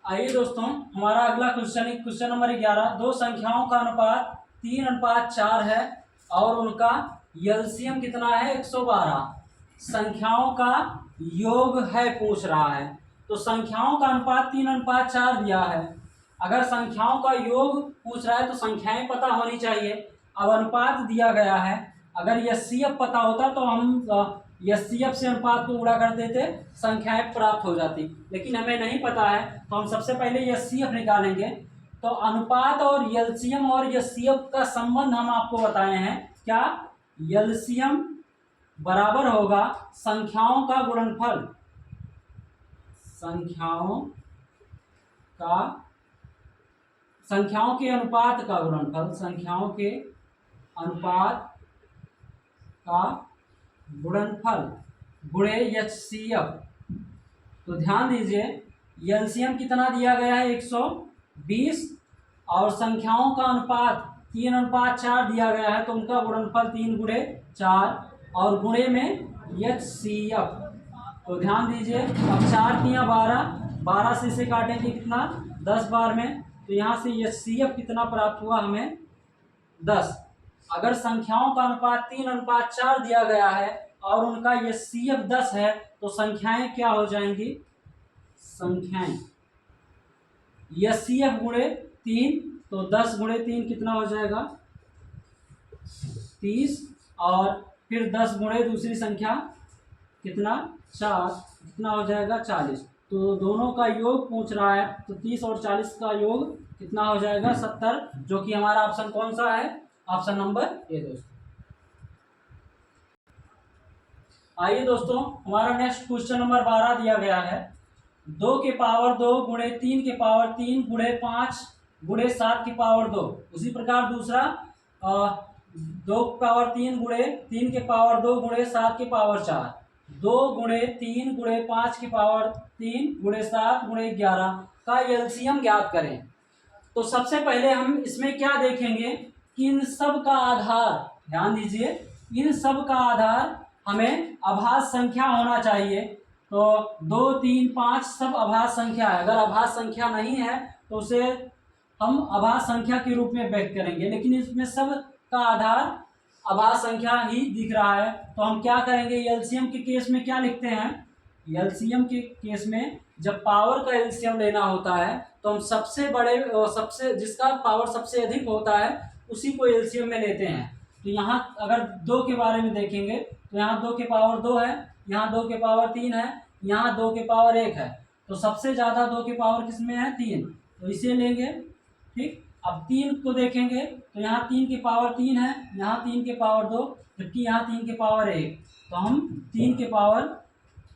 आइए दोस्तों, हमारा अगला क्वेश्चन नंबर 11। दो संख्याओं का अनुपात 3:4 है और उनका एलसीएम कितना है 112। संख्याओं का योग है पूछ रहा है। तो संख्याओं का अनुपात 3:4 दिया है। अगर संख्याओं का योग पूछ रहा है तो संख्याएं पता होनी चाहिए। अब अनुपात दिया गया है, अगर एचसीएफ पता होता तो हम एचसीएफ से अनुपात को गुणा कर देते, संख्याएं प्राप्त हो जाती। लेकिन हमें नहीं पता है, तो हम सबसे पहले एचसीएफ निकालेंगे। तो अनुपात और एलसीएम और एचसीएफ का संबंध हम आपको बताए हैं। क्या, एलसीएम बराबर होगा संख्याओं का गुणनफल, संख्याओं के अनुपात का गुणनफल, संख्याओं के अनुपात का गुणनफल गुणे एचसीएफ। तो ध्यान दीजिए एलसीएम कितना दिया गया है 120 और संख्याओं का अनुपात 3:4 दिया गया है, तो उनका गुणनफल 3 गुणे 4 और गुणे में एचसीएफ। तो ध्यान दीजिए अब 4 3 12, 12 से इसे काटेंगे कितना 10 बार में, तो यहाँ से एचसीएफ कितना प्राप्त हुआ हमें 10। अगर संख्याओं का अनुपात 3:4 दिया गया है और उनका एचसीएफ 10 है, तो संख्याएं क्या हो जाएंगी, संख्याएं एचसीएफ गुणे 3, तो 10 गुणे 3 कितना हो जाएगा 30, और फिर 10 गुणे दूसरी संख्या कितना 4, कितना हो जाएगा 40। तो दोनों का योग पूछ रहा है, तो 30 और 40 का योग कितना हो जाएगा 70, जो कि हमारा ऑप्शन कौन सा है, ऑप्शन नंबर ए दोस्तों। आइए दोस्तों, हमारा नेक्स्ट क्वेश्चन नंबर 12 दिया गया है। 2 के पावर 2 गुणे 3 के पावर 3 गुणे 5 गुणे 7 की पावर 2। उसी प्रकार दूसरा 2 के पावर 3 गुणे 3 के पावर 2 गुणे 7 की पावर 4, 2 गुणे 3 गुणे 5 की पावर 3 गुणे 7 गुणे 11 का एलसीएम ज्ञात करें। तो सबसे पहले हम इसमें क्या देखेंगे कि इन सब का आधार, ध्यान दीजिए, इन सब का आधार हमें अभाज्य संख्या होना चाहिए। तो 2 3 5 सब अभाज्य संख्या है। अगर अभाज्य संख्या नहीं है तो उसे हम अभाज्य संख्या के रूप में व्यक्त करेंगे, लेकिन इसमें सब का आधार अभाज्य संख्या ही दिख रहा है। तो हम क्या करेंगे, एलसीएम के केस में क्या लिखते हैं, एलसीएम के केस में जब पावर का एलसीएम लेना होता है तो हम सबसे बड़े सबसे जिसका पावर सबसे अधिक होता है उसी को एलसीएम में लेते हैं। तो यहाँ अगर 2 के बारे में देखेंगे तो यहाँ 2 के पावर 2 है, यहाँ 2 के पावर 3 है, यहाँ 2 के पावर 1 है। तो सबसे ज़्यादा 2 के पावर किस में है, 3, तो इसे लेंगे। ठीक, अब 3 को देखेंगे तो यहाँ 3 के पावर 3 है, यहाँ 3 के पावर 2, जबकि यहाँ 3 के पावर 1। तो हम 3 के पावर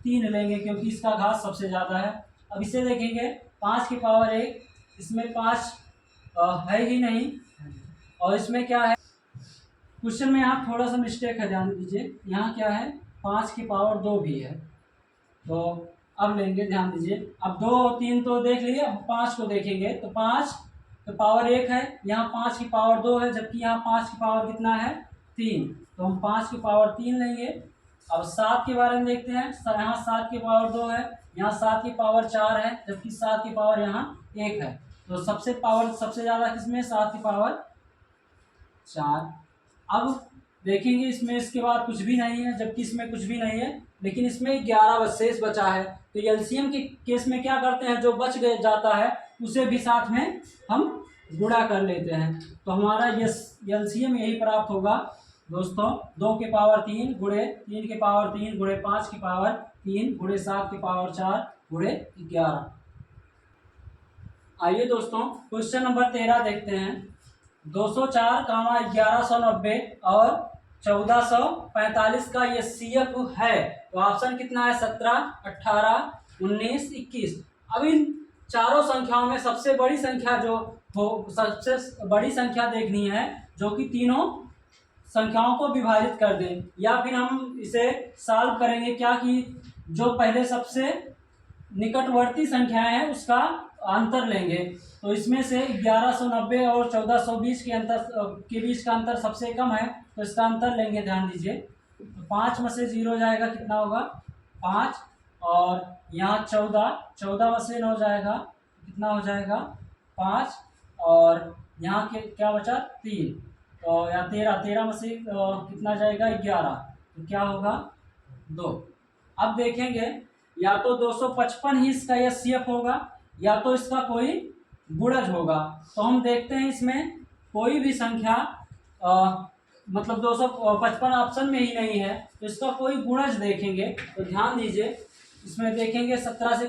3 लेंगे क्योंकि इसका घात सबसे ज़्यादा है। अब इसे देखेंगे 5 के पावर 1, इसमें 5 है ही नहीं, और इसमें क्या है, क्वेश्चन में यहाँ थोड़ा सा मिस्टेक है, ध्यान दीजिए। यहाँ क्या है, 5 की पावर 2 भी है। तो अब लेंगे, ध्यान दीजिए। अब 2 और 3 तो देख लिए, अब 5 को देखेंगे तो 5 तो पावर 1 है, यहाँ 5 की पावर 2 है, जबकि यहाँ 5 की पावर कितना है, 3। तो हम 5 की पावर 3 लेंगे। अब 7 के बारे में देखते हैं। यहाँ 7 की पावर 2 है, यहाँ 7 की पावर 4 है, जबकि 7 की पावर यहाँ 1 है। तो सबसे ज़्यादा किसमें, 7 की पावर 4। अब देखेंगे इसमें इसके बाद कुछ भी नहीं है, जबकि इसमें कुछ भी नहीं है, लेकिन इसमें 11 शेष बचा है। तो एलसीएम के केस में क्या करते हैं, जो बच गए जाता है उसे भी साथ में हम गुणा कर लेते हैं। तो हमारा ये एलसीएम यही प्राप्त होगा दोस्तों, 2 के पावर 3 गुणे 3 के पावर 3 गुणे 5 की पावर 3 गुणे 7 के पावर 4 गुणे 11। आइए दोस्तों क्वेश्चन नंबर 13 देखते हैं। 204, 1190 और 1445 का ये सीएफ है। तो ऑप्शन कितना है, 17, 18, 19, 21। अब इन चारों संख्याओं में सबसे बड़ी संख्या जो हो, सबसे बड़ी संख्या देखनी है जो कि तीनों संख्याओं को विभाजित कर दें, या फिर हम इसे सॉल्व करेंगे क्या कि जो पहले सबसे निकटवर्ती संख्याएं हैं उसका अंतर लेंगे। तो इसमें से 1190 और 1420 के बीच का अंतर सबसे कम है, तो इसका अंतर लेंगे। ध्यान दीजिए, तो 5 में से 0 जाएगा, कितना होगा, 5। और यहाँ 14 में से 9 जाएगा, कितना हो जाएगा, 5। और यहाँ के क्या बचा, 3। तो यहाँ 13 में से कितना जाएगा, 11, तो क्या होगा, 2। अब देखेंगे या तो 255 ही इसका एचसीएफ होगा या तो इसका कोई गुणज होगा। तो हम देखते हैं इसमें कोई भी संख्या मतलब 255 ऑप्शन में ही नहीं है, तो इसका कोई गुणज देखेंगे। तो ध्यान दीजिए, इसमें देखेंगे 17 से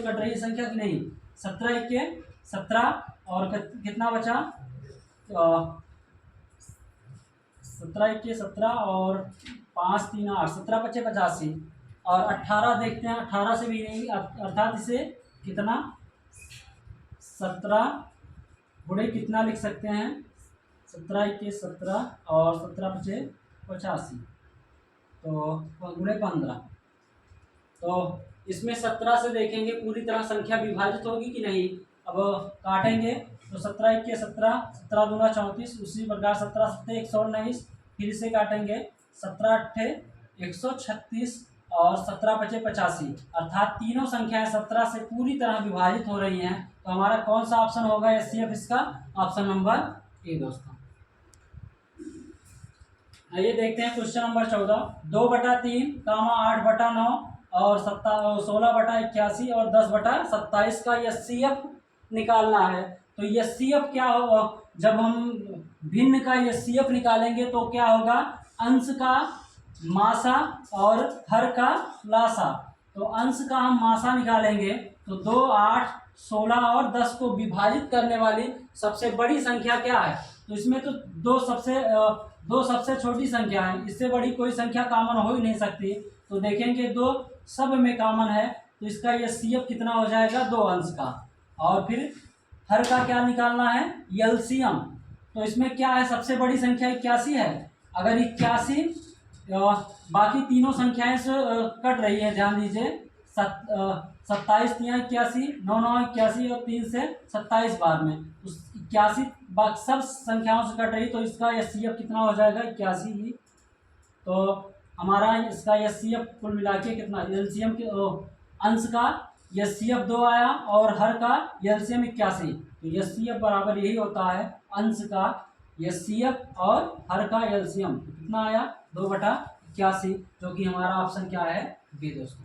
कट रही संख्या की नहीं, 17 के 17 और कितना बचा, 17 के 17 और 5 3 8, 17 बचे 85। और 18 देखते हैं, 18 से भी नहीं, अर्थात इसे कितना, 17 गुणे कितना लिख सकते हैं, 17 के 17 और 17 बचे 85, तो गुणे 15। तो इसमें 17 से देखेंगे पूरी तरह संख्या विभाजित होगी कि नहीं। अब काटेंगे तो 17 के 17, 17 दूना 34, उसी प्रकार 17 सत्ते 119, फिर इसे काटेंगे 17 अट्ठे 136 और 17 बचे 85, अर्थात तीनों संख्याएं 17 से पूरी तरह विभाजित हो रही हैं। तो हमारा कौन सा ऑप्शन होगा एचसीएफ इसका, ऑप्शन नंबर ए दोस्तों। आइए देखते हैं क्वेश्चन नंबर 14। 2/3, 8/9 और 16/81 और 10/27 का एचसीएफ निकालना है। तो एचसीएफ क्या होगा, जब हम भिन्न का एचसीएफ निकालेंगे तो क्या होगा, अंश का मासा और हर का लासा। तो अंश का हम मासा निकालेंगे तो 2, 8, 16 और 10 को विभाजित करने वाली सबसे बड़ी संख्या क्या है। तो इसमें तो दो सबसे छोटी संख्या है, इससे बड़ी कोई संख्या कॉमन हो ही नहीं सकती। तो देखेंगे 2 सब में कॉमन है, तो इसका एचसीएफ कितना हो जाएगा, 2 अंश का। और फिर हर का क्या निकालना है, एलसीएम। तो इसमें क्या है, सबसे बड़ी संख्या 81 है। अगर 81 बाकी तीनों संख्याएं से कट रही है, ध्यान दीजिए, 27 3 81, 9 9 81 और 3 से 27 बाद में 81 बाकी सब संख्याओं से कट रही, तो इसका एचसीएफ कितना हो जाएगा, 81 ही। तो हमारा इसका एचसीएफ कुल मिला के कितना, एलसीएम के अंश का एचसीएफ 2 आया और हर का एलसीएम 81। तो एचसीएफ बराबर यही होता है, अंश का एचसीएफ और हर का एलसीएम कितना आया 2/81, जो कि हमारा ऑप्शन क्या है बी दोस्तों।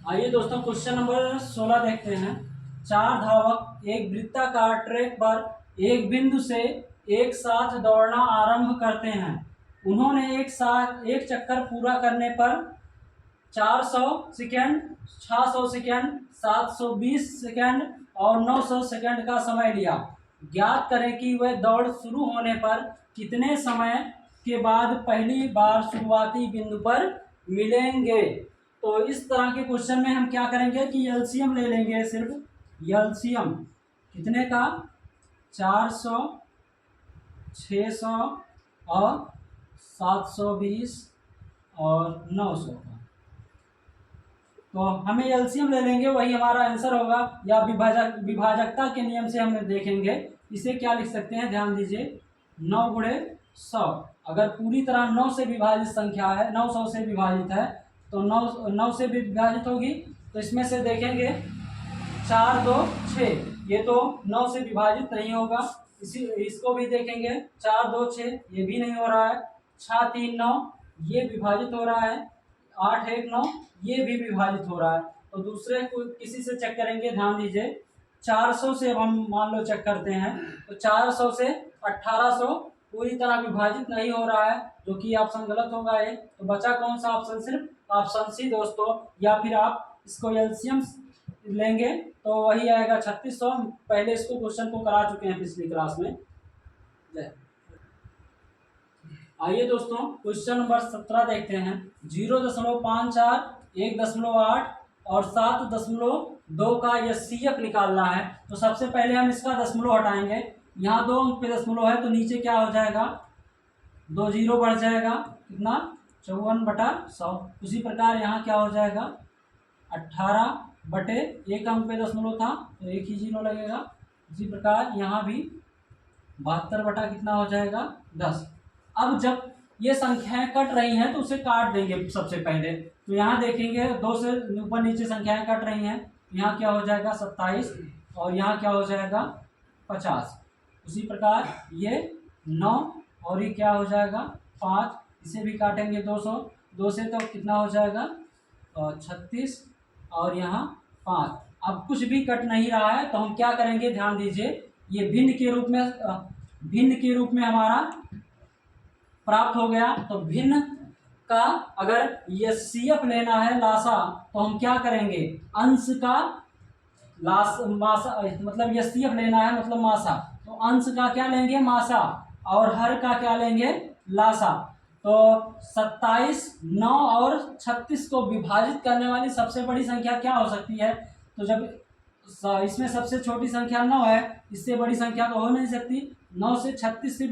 आइए दोस्तों क्वेश्चन नंबर 16 देखते हैं। 4 धावक एक वृत्ताकार ट्रैक पर एक बिंदु से एक साथ दौड़ना आरंभ करते हैं। उन्होंने एक चक्कर पूरा करने पर 400 सेकेंड, 600 सेकेंड, 720 सेकेंड और 900 सेकेंड का समय लिया। ज्ञात करें कि वह दौड़ शुरू होने पर कितने समय के बाद पहली बार शुरुआती बिंदु पर मिलेंगे। तो इस तरह के क्वेश्चन में हम क्या करेंगे कि एलसीएम ले लेंगे। सिर्फ एलसीएम कितने का 400, 600 और 720 और 900 का। तो हमें एलसीएम ले लेंगे, वही हमारा आंसर होगा। या विभाजकता के नियम से हम देखेंगे। इसे क्या लिख सकते हैं, ध्यान दीजिए 9 गुणे 100। अगर पूरी तरह 9 से विभाजित संख्या है, 900 से विभाजित है, तो 9 से विभाजित होगी। तो इसमें से देखेंगे 4 2 6, ये तो 9 से विभाजित नहीं होगा। इसको भी देखेंगे 4 2 6, ये भी नहीं हो रहा है। 6 3 9, ये विभाजित हो रहा है। 8 1 9, ये भी विभाजित हो रहा है। तो दूसरे को किसी से चेक करेंगे, ध्यान दीजिए 400 से अब हम मान लो चेक करते हैं। तो 400 से 1800 पूरी तरह विभाजित नहीं हो रहा है, जो कि ऑप्शन गलत होगा ये। तो बचा कौन सा ऑप्शन, सिर्फ ऑप्शन सी दोस्तों। या फिर आप इसको एलसीएम लेंगे तो वही आएगा 3600। पहले इसको क्वेश्चन को करा चुके हैं पिछली क्लास में। आइए दोस्तों क्वेश्चन नंबर 17 देखते हैं। 0.54, 1.8 और 7.2 का एचसीएफ निकालना है। तो सबसे पहले हम इसका दशमलव हटाएंगे। यहाँ 2 अंक पे दशमलव है, तो नीचे क्या हो जाएगा 2 जीरो बढ़ जाएगा, कितना 54/100। उसी प्रकार यहाँ क्या हो जाएगा 18/1 अंक पे दशमलव था, तो 1 ही जीरो लगेगा। उसी प्रकार यहाँ भी 72 कितना हो जाएगा 10। अब जब ये संख्याएं कट रही हैं तो उसे काट देंगे सबसे पहले। तो यहाँ देखेंगे 2 से ऊपर नीचे संख्याएं कट रही हैं। यहाँ क्या हो जाएगा 27 और यहाँ क्या हो जाएगा 50। उसी प्रकार ये 9 और ये क्या हो जाएगा 5, इसे भी काटेंगे 2 से तो कितना हो जाएगा 36 और यहाँ 5। अब कुछ भी कट नहीं रहा है, तो हम क्या करेंगे, ध्यान दीजिए ये भिन्न के रूप में हमारा प्राप्त हो गया। तो भिन्न का अगर एचसीएफ लेना है लासा, तो हम क्या करेंगे अंश का मासा, मतलब एचसीएफ लेना है मतलब मासा, तो अंश का क्या लेंगे मासा और हर का क्या लेंगे लासा। तो 27, 9 और 36 को विभाजित करने वाली सबसे बड़ी संख्या क्या हो सकती है। तो जब इसमें सबसे छोटी संख्या 9 है, इससे बड़ी संख्या तो हो नहीं सकती। 9 से 36 भी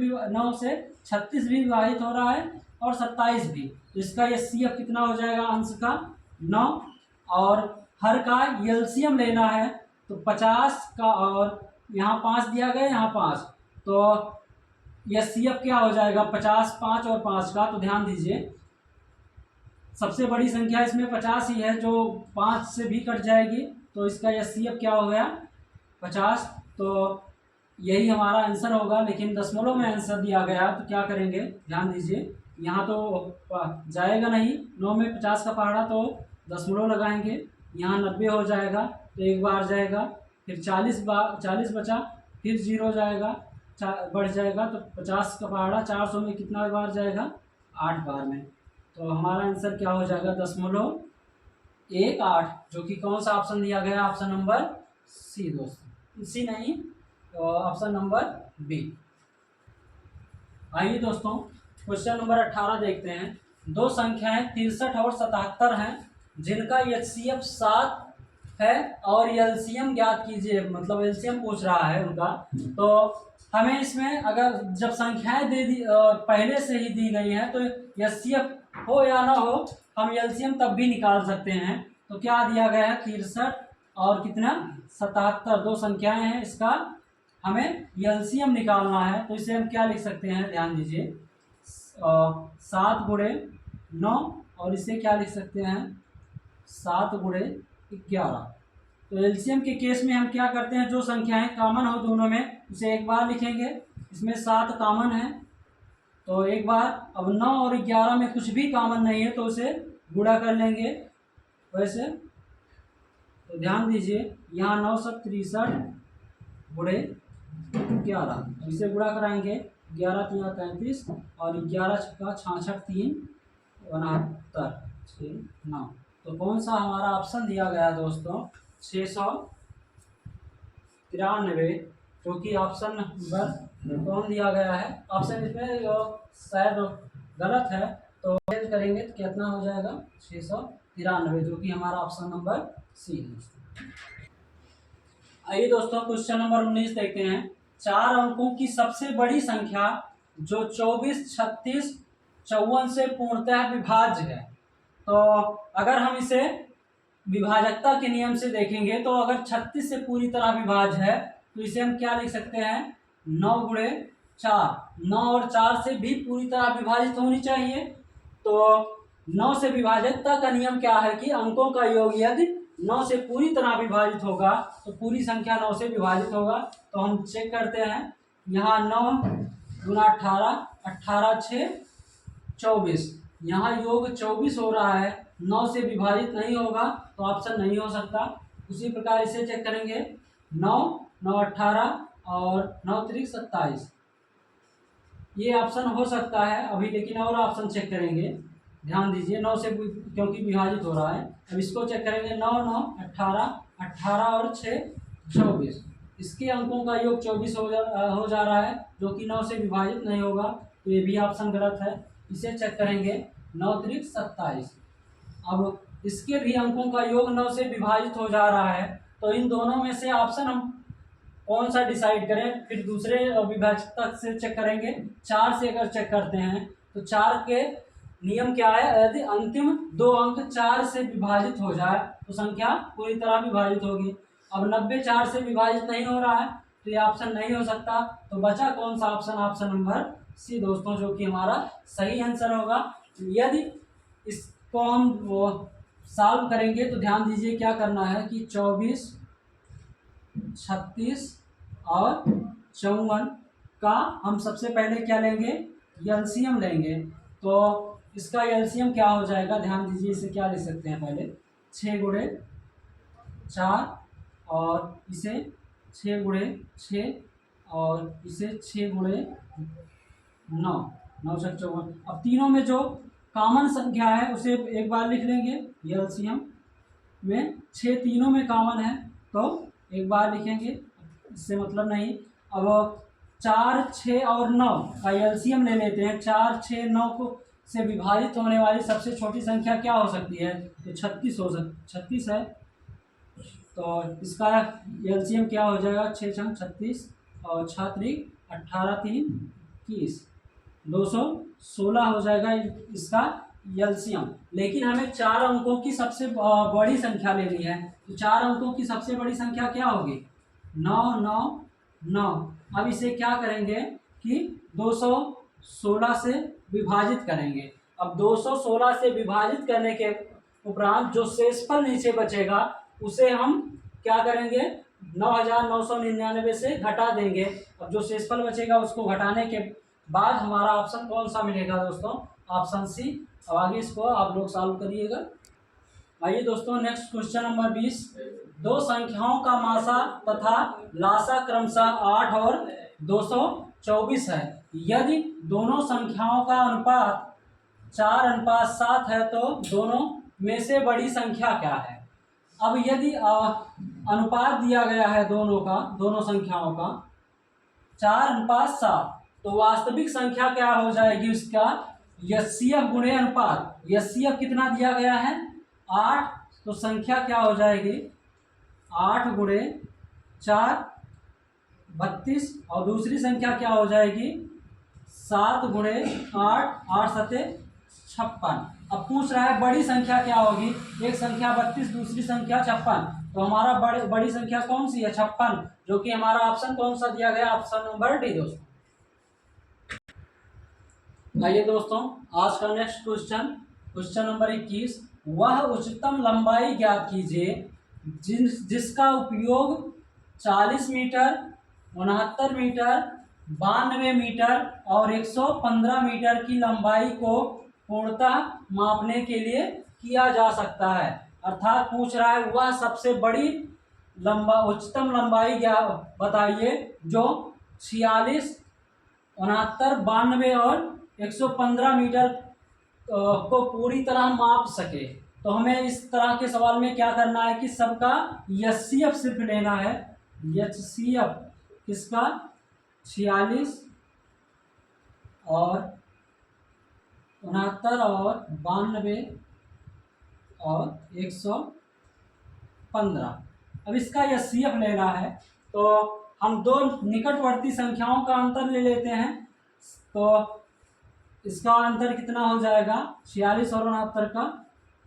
विभाजित हो रहा है और 27 भी। तो इसका एचसीएफ कितना हो जाएगा अंश का 9 और हर का एलसीएम लेना है तो 50 का, और यहाँ 5 दिया गया, यहाँ 5, तो एचसीएफ क्या हो जाएगा 50, 5 और 5 का। तो ध्यान दीजिए सबसे बड़ी संख्या इसमें 50 ही है, जो 5 से भी कट जाएगी। तो इसका एचसीएफ क्या हो गया 50। तो यही हमारा आंसर होगा, लेकिन दशमलव में आंसर दिया गया। तो क्या करेंगे, ध्यान दीजिए यहाँ तो जाएगा नहीं, 9 में 50 का पहाड़ा, तो दशमलव लगाएंगे। यहाँ 90 हो जाएगा तो एक बार जाएगा, फिर 40 बचा, फिर 0 जाएगा, बढ़ जाएगा। तो 50 का पहाड़ा 400 में कितना बार जाएगा 8 बार में। तो हमारा आंसर क्या हो जाएगा 0.18, जो कि कौन सा ऑप्शन दिया गया, ऑप्शन नंबर सी दोस्तों, सी नहीं तो ऑप्शन नंबर बी। आइए दोस्तों क्वेश्चन नंबर 18 देखते हैं। 2 संख्याएं 63 और 77 हैं जिनका एचसीएफ 7 है और एलसीएम ज्ञात कीजिए, मतलब एलसीएम पूछ रहा है उनका। तो हमें इसमें अगर जब संख्याएं दे दी पहले से ही दी गई हैं, तो एचसीएफ हो या ना हो हम एलसीएम तब भी निकाल सकते हैं। तो क्या दिया गया है 63 और कितना 77, 2 संख्याएं हैं, इसका हमें एलसीएम निकालना है। तो इसे हम क्या लिख सकते हैं, ध्यान दीजिए 7 गुणे 9 और इसे क्या लिख सकते हैं 7 गुणे 11। तो एलसीएम के केस में हम क्या करते हैं, जो संख्याएं कॉमन हो दोनों में उसे एक बार लिखेंगे इसमें 7 कॉमन है, तो एक बार अब 9 और 11 में कुछ भी कॉमन नहीं है तो उसे गुणा कर लेंगे वैसे। तो ध्यान दीजिए यहाँ 9 सब 63 गुणे 11, इसे गुणा कराएंगे 11 3 33 और 11 छक्का 66 3 69 6 9। तो कौन सा हमारा ऑप्शन दिया गया दोस्तों 693, क्योंकि ऑप्शन नंबर कौन दिया गया है, ऑप्शन इसमें शायद गलत है, तो चेंज करेंगे तो कितना हो जाएगा 693, जो कि हमारा ऑप्शन नंबर सी है दोस्तों। आइए दोस्तों क्वेश्चन नंबर 19 देखते हैं। 4 अंकों की सबसे बड़ी संख्या जो 24 36 54 से पूर्णतः विभाज्य है। तो अगर हम इसे विभाजकता के नियम से देखेंगे तो अगर 36 से पूरी तरह विभाज्य है तो इसे हम क्या लिख सकते हैं 9 गुणे 4, 9 और 4 से भी पूरी तरह विभाजित होनी चाहिए। तो 9 से विभाजकता का नियम क्या है कि अंकों का योग यदि 9 से पूरी तरह विभाजित होगा तो पूरी संख्या 9 से विभाजित होगा। तो हम चेक करते हैं यहाँ 9 गुना 18, 18 6 24, यहाँ योग 24 हो रहा है, 9 से विभाजित नहीं होगा तो ऑप्शन नहीं हो सकता। उसी प्रकार इसे चेक करेंगे 9 9 18 और 9 3 27, ये ऑप्शन हो सकता है अभी, लेकिन और ऑप्शन चेक करेंगे। ध्यान दीजिए 9 से क्योंकि विभाजित हो रहा है, अब इसको चेक करेंगे 9 9 18 18 और 6 24, इसके अंकों का योग 24 हो जा रहा है जो कि 9 से विभाजित नहीं होगा, तो ये भी ऑप्शन गलत है। इसे चेक करेंगे 9 3 27, अब इसके भी अंकों का योग 9 से विभाजित हो जा रहा है, तो इन दोनों में से ऑप्शन हम कौन सा डिसाइड करें। फिर दूसरे विभाजकता से चेक करेंगे, 4 से अगर चेक करते हैं तो 4 के नियम क्या है, यदि अंतिम 2 अंक 4 से विभाजित हो जाए तो संख्या पूरी तरह विभाजित होगी। अब 90 4 से विभाजित नहीं हो रहा है तो ये ऑप्शन नहीं हो सकता। तो बचा कौन सा ऑप्शन, ऑप्शन नंबर सी दोस्तों, जो कि हमारा सही आंसर होगा। यदि इसको हम सॉल्व करेंगे तो ध्यान दीजिए क्या करना है कि 24 36 और 54 का हम सबसे पहले क्या लेंगे, एलसीएम लेंगे। तो इसका एलसीएम क्या हो जाएगा, ध्यान दीजिए इसे क्या ले सकते हैं पहले 6 गुणे 4 और इसे 6 गुणे 6 और इसे 6 गुणे 9 9 से 54। अब तीनों में जो कॉमन संख्या है उसे एक बार लिख लेंगे एलसीएम में, 6 तीनों में कॉमन है तो एक बार लिखेंगे, इससे मतलब नहीं। अब 4 6 और 9 का एलसीएम ले लेते हैं। 4 6 9 को से विभाजित होने वाली सबसे छोटी संख्या क्या हो सकती है, तो 36 है। तो इसका एलसीएम क्या हो जाएगा 6 छंग 36 और 6 त्रिक 18 3 21, 216 हो जाएगा इसका एलसीएम। लेकिन हमें 4 अंकों की सबसे बड़ी संख्या लेनी है, तो 4 अंकों की सबसे बड़ी संख्या क्या होगी 9 9 9। अब इसे क्या करेंगे कि 216 से विभाजित करेंगे। अब 216 से विभाजित करने के उपरांत जो शेषफल नीचे बचेगा उसे हम क्या करेंगे 9999 से घटा देंगे। अब जो शेषफल बचेगा उसको घटाने के बाद हमारा ऑप्शन कौन सा मिलेगा दोस्तों, ऑप्शन सी। अब आगे इसको आप लोग सॉल्व करिएगा। आइए दोस्तों नेक्स्ट क्वेश्चन नंबर 20। दो संख्याओं का मासा तथा लासा क्रमशः 8 और 224 है। यदि दोनों संख्याओं का अनुपात 4:7 है तो दोनों में से बड़ी संख्या क्या है। अब यदि अनुपात दिया गया है दोनों संख्याओं का 4:7, तो वास्तविक संख्या क्या हो जाएगी उसका एचसीएफ गुणे अनुपात। एचसीएफ कितना दिया गया है 8, तो संख्या क्या हो जाएगी 8 गुणे 4 32, और दूसरी संख्या क्या हो जाएगी 7 गुणे 8 8 7 56। अब पूछ रहा है बड़ी संख्या क्या होगी, एक संख्या 32 दूसरी संख्या 56, तो हमारा बड़ी संख्या कौन सी है 56, जो कि हमारा ऑप्शन कौन सा दिया गया ऑप्शन नंबर डी दोस्तों। आइए दोस्तों आज का नेक्स्ट क्वेश्चन नंबर 21। वह उच्चतम लंबाई ज्ञात कीजिए जिसका उपयोग 40 मीटर 69 मीटर 92 मीटर और 115 मीटर की लंबाई को पूर्णतः मापने के लिए किया जा सकता है। अर्थात पूछ रहा है वह सबसे बड़ी उच्चतम लंबाई क्या बताइए जो 46, 69, 92 और 115 मीटर को पूरी तरह माप सके। तो हमें इस तरह के सवाल में क्या करना है कि सबका एचसीएफ सिर्फ लेना है। एचसीएफ किसका 46 और 69 और 92 और 115। अब इसका एचसीएफ लेना है तो हम दो निकटवर्ती संख्याओं का अंतर ले लेते हैं। तो इसका अंतर कितना हो जाएगा 46 और 69 का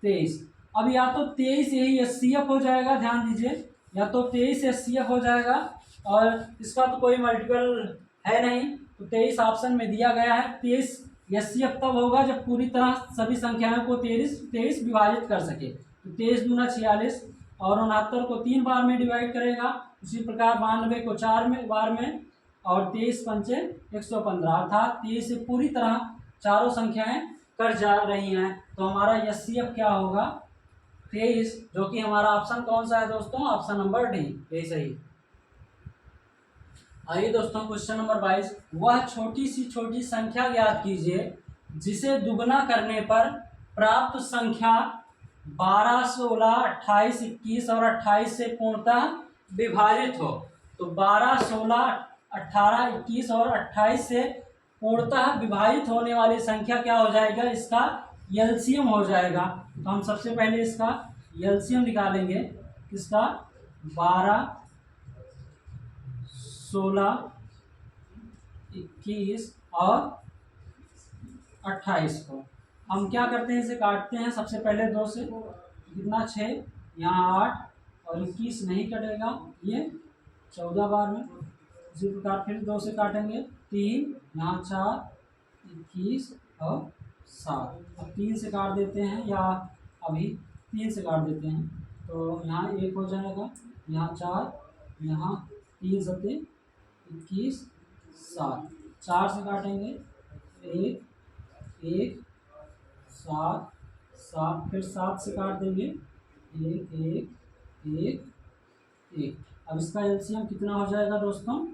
23। अब या तो 23 यही एचसीएफ हो जाएगा, ध्यान दीजिए, या तो 23 एचसीएफ हो जाएगा और इसका तो कोई मल्टीपल है नहीं, तो 23 ऑप्शन में दिया गया है। 23 एचसीएफ तब होगा जब पूरी तरह सभी संख्याओं को 23 विभाजित कर सके। तो 23 दूना 46 और 69 को 3 बार में डिवाइड करेगा, उसी प्रकार 92 को 4 बार में और 23 पंचे 115, अर्थात 23 से पूरी तरह चारों संख्याएं कर जा रही हैं। तो हमारा एचसीएफ क्या होगा 23, जो कि हमारा ऑप्शन कौन सा है दोस्तों, ऑप्शन नंबर डी, यही सही। आइए दोस्तों क्वेश्चन नंबर 22, वह छोटी सी छोटी संख्या ज्ञात कीजिए जिसे दुगना करने पर प्राप्त संख्या 12, 16, 28, 21 और 28 से पूर्णतः विभाजित हो। तो 12, 16, 18, 21 और 28 से पूर्णतः विभाजित होने वाली संख्या क्या हो जाएगा, इसका एलसीएम हो जाएगा। तो हम सबसे पहले इसका एलसीएम निकालेंगे, इसका 12, 16, 21 और 28 को हम क्या करते हैं, इसे काटते हैं। सबसे पहले 2 से कितना 6, यहाँ 8 और 21 नहीं कटेगा, ये 14 बार में। इसी प्रकार फिर 2 से काटेंगे 3, यहाँ 4, 21 और 7। अब 3 से काट देते हैं, या अभी 3 से काट देते हैं, तो यहाँ 1 हो जाएगा, यहाँ 4, यहाँ 3 सत्ते 21, 7। 4 से काटेंगे 1, 1, 7, 7, फिर 7 से काट देंगे 1, 1, 1, 1। अब इसका एलसीएम कितना हो जाएगा दोस्तों,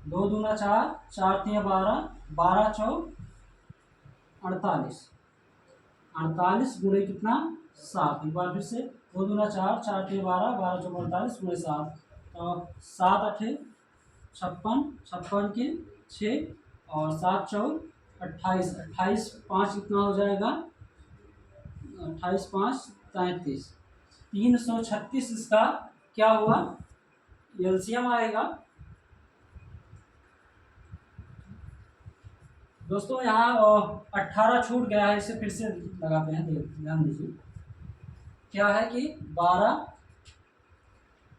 2 दूना 4, 4 3 12, 12 चौक 48, 48 गुणे कितना 7। एक बार फिर से 2 दूना 4, 4 3 12, 12 चौक 48 गुणे 7, तो 7 8 56, 56 के 6 और 7 चौक 28, 28 5 कितना हो जाएगा, 28 5 33, 336 इसका क्या हुआ एलसीएम आएगा। दोस्तों यहाँ 18 छूट गया है, इसे फिर से लगाते हैं, ध्यान दीजिए। क्या है कि 12,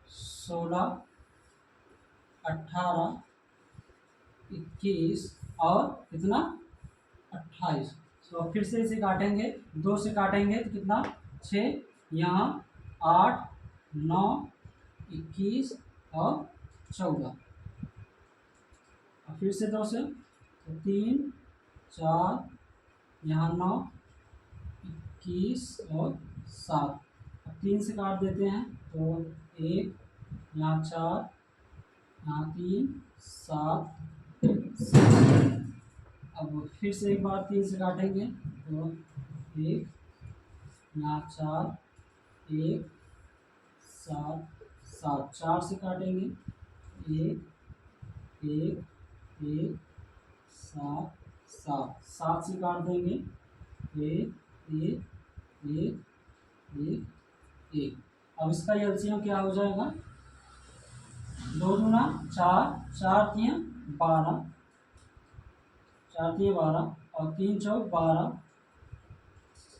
16, 18, 21 और कितना 28। तो फिर से इसे काटेंगे, 2 से काटेंगे तो कितना 6, यहाँ 8, 9, 21 और 14। फिर से 2 से तो 3, 4, यहाँ 9, 21 और 7। अब 3 से काट देते हैं तो 1, यहाँ 4, यहाँ 3, 7। अब फिर से एक बार 3 से काटेंगे तो 1, यहाँ 4, 1, 7, 7। 4 से काटेंगे 1, 1, 1, 7, 7। 7 से काट देंगे 1, 1, 1, 1, 1। अब इसका एलसीएम क्या हो जाएगा, 2 दूना 4, 4 3 12, 4 3 12 और 3 चौक 12